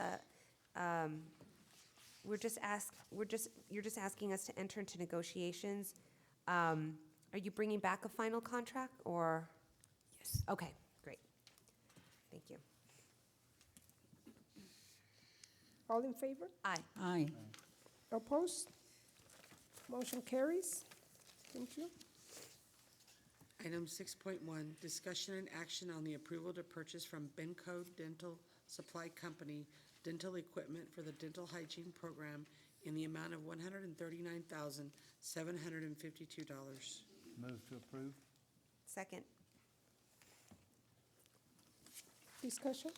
Speaker 14: you're just asking us to enter into negotiations, are you bringing back a final contract, or?
Speaker 20: Yes.
Speaker 14: Okay, great. Thank you.
Speaker 1: All in favor?
Speaker 14: Aye.
Speaker 19: Aye.
Speaker 1: Opposed? Motion carries. Thank you.
Speaker 3: Item 6.1, discussion and action on the approval to purchase from Benco Dental Supply Company dental equipment for the dental hygiene program in the amount of $139,752.
Speaker 7: Move to approve.
Speaker 14: Second.
Speaker 1: Discussion?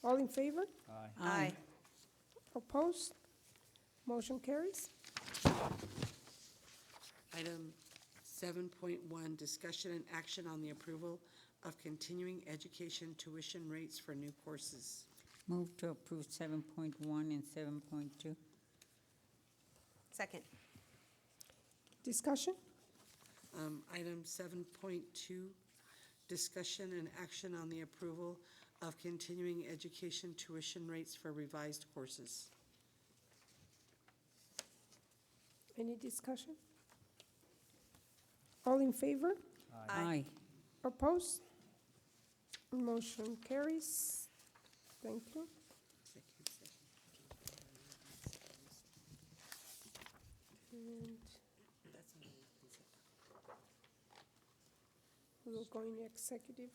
Speaker 1: All in favor?
Speaker 7: Aye.
Speaker 14: Aye.
Speaker 1: Opposed? Motion carries.
Speaker 3: Item 7.1, discussion and action on the approval of continuing education tuition rates for new courses.
Speaker 19: Move to approve 7.1 and 7.2.
Speaker 14: Second.
Speaker 1: Discussion?
Speaker 3: Item 7.2, discussion and action on the approval of continuing education tuition rates for revised courses.
Speaker 1: Any discussion? All in favor?
Speaker 19: Aye.
Speaker 1: Opposed? Motion carries. Thank you. And we will go into executive.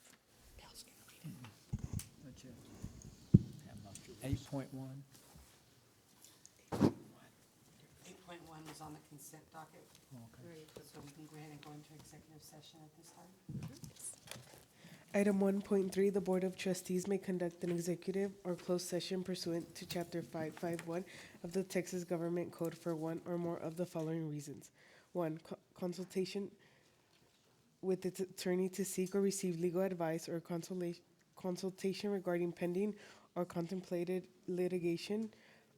Speaker 7: 8.1.
Speaker 3: 8.1 is on the consent docket.
Speaker 7: Okay.
Speaker 3: So we can go ahead and go into executive session at this time.
Speaker 11: Item 1.3, the Board of Trustees may conduct an executive or closed session pursuant to Chapter 551 of the Texas Government Code for one or more of the following reasons. 1, consultation with its attorney to seek or receive legal advice or consultation regarding pending or contemplated litigation,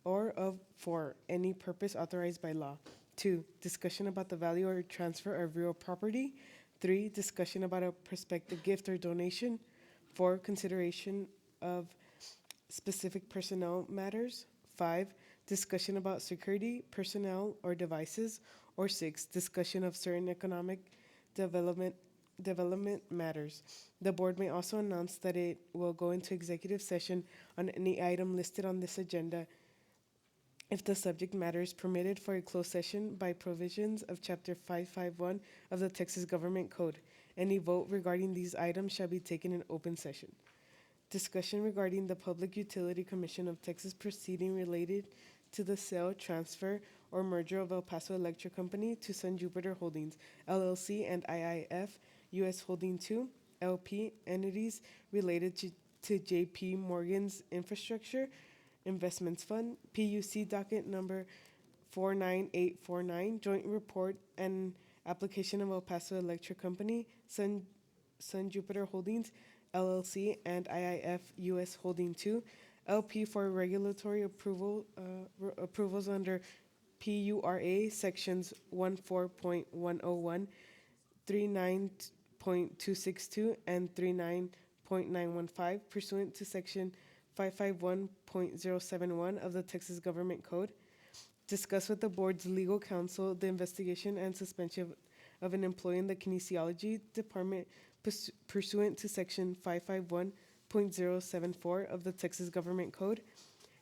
Speaker 11: or for any purpose authorized by law. 2, discussion about the value or transfer of real property. 3, discussion about a prospective gift or donation. 4, consideration of specific personnel matters. 5, discussion about security, personnel, or devices. Or 6, discussion of certain economic development matters. The board may also announce that it will go into executive session on any item listed on this agenda if the subject matter is permitted for a closed session by provisions of Chapter 551 of the Texas Government Code. Any vote regarding these items shall be taken in open session. Discussion regarding the Public Utility Commission of Texas proceeding related to the sale, transfer, or merger of El Paso Electric Company to Sun Jupiter Holdings, LLC, and IIF U.S. Holding 2, LP, entities related to J.P. Morgan's Infrastructure Investments Fund, PUC docket number 49849, joint report and application of El Paso Electric Company, Sun Jupiter Holdings, LLC, and IIF U.S. Holding 2, LP for regulatory approvals under PURA sections 14.101 39.262 and 39.915 pursuant to Section 551.071 of the Texas Government Code. Discuss with the board's legal counsel the investigation and suspension of an employee in the kinesiology department pursuant to Section 551.074 of the Texas Government Code.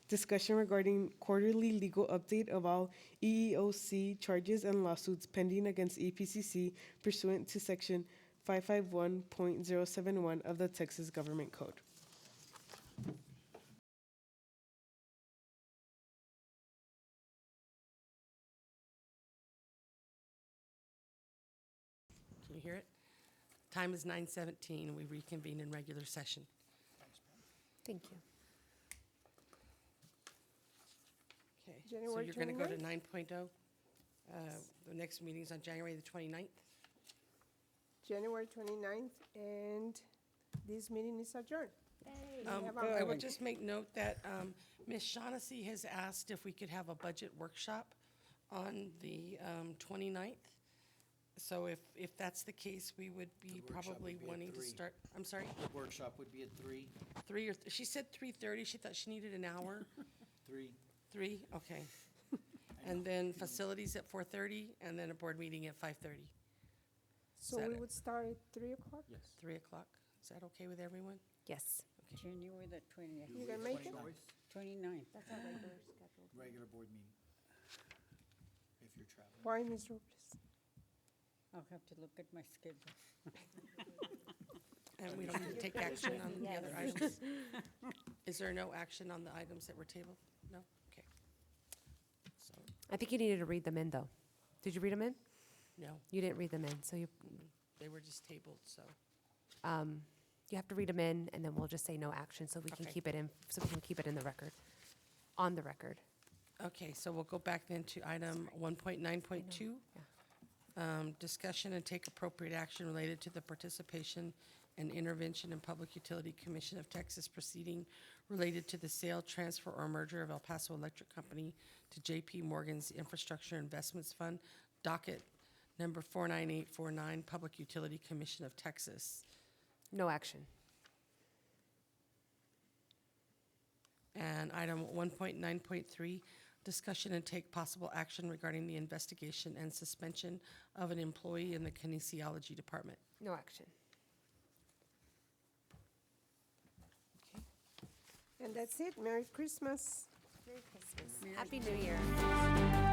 Speaker 11: Discussion regarding quarterly legal update of all EEOC charges and lawsuits pending against EPCC pursuant to Section 551.071 of the Texas Government Code.
Speaker 3: Can you hear it? Time is 9:17, and we reconvene in regular session.
Speaker 14: Thank you.
Speaker 3: Okay, so
Speaker 1: January
Speaker 3: you're going to go to
Speaker 1: 29th?
Speaker 3: 9.0. The next meeting's on January the 29th.
Speaker 1: January 29th, and this meeting is adjourned. We have
Speaker 3: I
Speaker 1: our-
Speaker 3: will just make note that Ms. Shaughnessy has asked if we could have a budget workshop on the 29th. So if that's the case, we would be probably wanting to start, I'm sorry?
Speaker 6: The workshop would be at 3.
Speaker 3: 3 or, she said 3:30, she thought she needed an hour.
Speaker 6: 3.
Speaker 3: 3, okay. And then facilities at 4:30, and then a board meeting at 5:30.
Speaker 1: So we would start at 3 o'clock?
Speaker 6: Yes.
Speaker 3: 3 o'clock. Is that okay with everyone?
Speaker 14: Yes.
Speaker 19: January the 20th.
Speaker 1: You can make it?
Speaker 19: 29th.
Speaker 14: That's our regular schedule.
Speaker 6: Regular board meeting. If you're traveling.
Speaker 1: Why, Ms. Robles?
Speaker 19: I'll have to look at my schedule.
Speaker 3: And we don't need to take action on the other items? Is there no action on the items that were tabled? No? Okay. So,
Speaker 14: I think you needed to read them in, though. Did you read them in?
Speaker 3: no,
Speaker 14: You didn't read them in, so you
Speaker 3: they were just tabled, so.
Speaker 14: you have to read them in, and then we'll just say no action, so we can
Speaker 3: Okay.
Speaker 14: keep it in, so we can keep it in the record, on the record.
Speaker 3: Okay, so we'll go back then to item 1.9.2. Discussion and take appropriate action related to the participation and intervention in Public Utility Commission of Texas proceeding related to the sale, transfer, or merger of El Paso Electric Company to J.P. Morgan's Infrastructure Investments Fund, docket number 49849, Public Utility Commission of Texas.
Speaker 14: No action.
Speaker 3: And item 1.9.3, discussion and take possible action regarding the investigation and suspension of an employee in the kinesiology department.
Speaker 14: No action.
Speaker 1: And that's it. Merry Christmas.
Speaker 14: Merry Christmas. Happy New Year.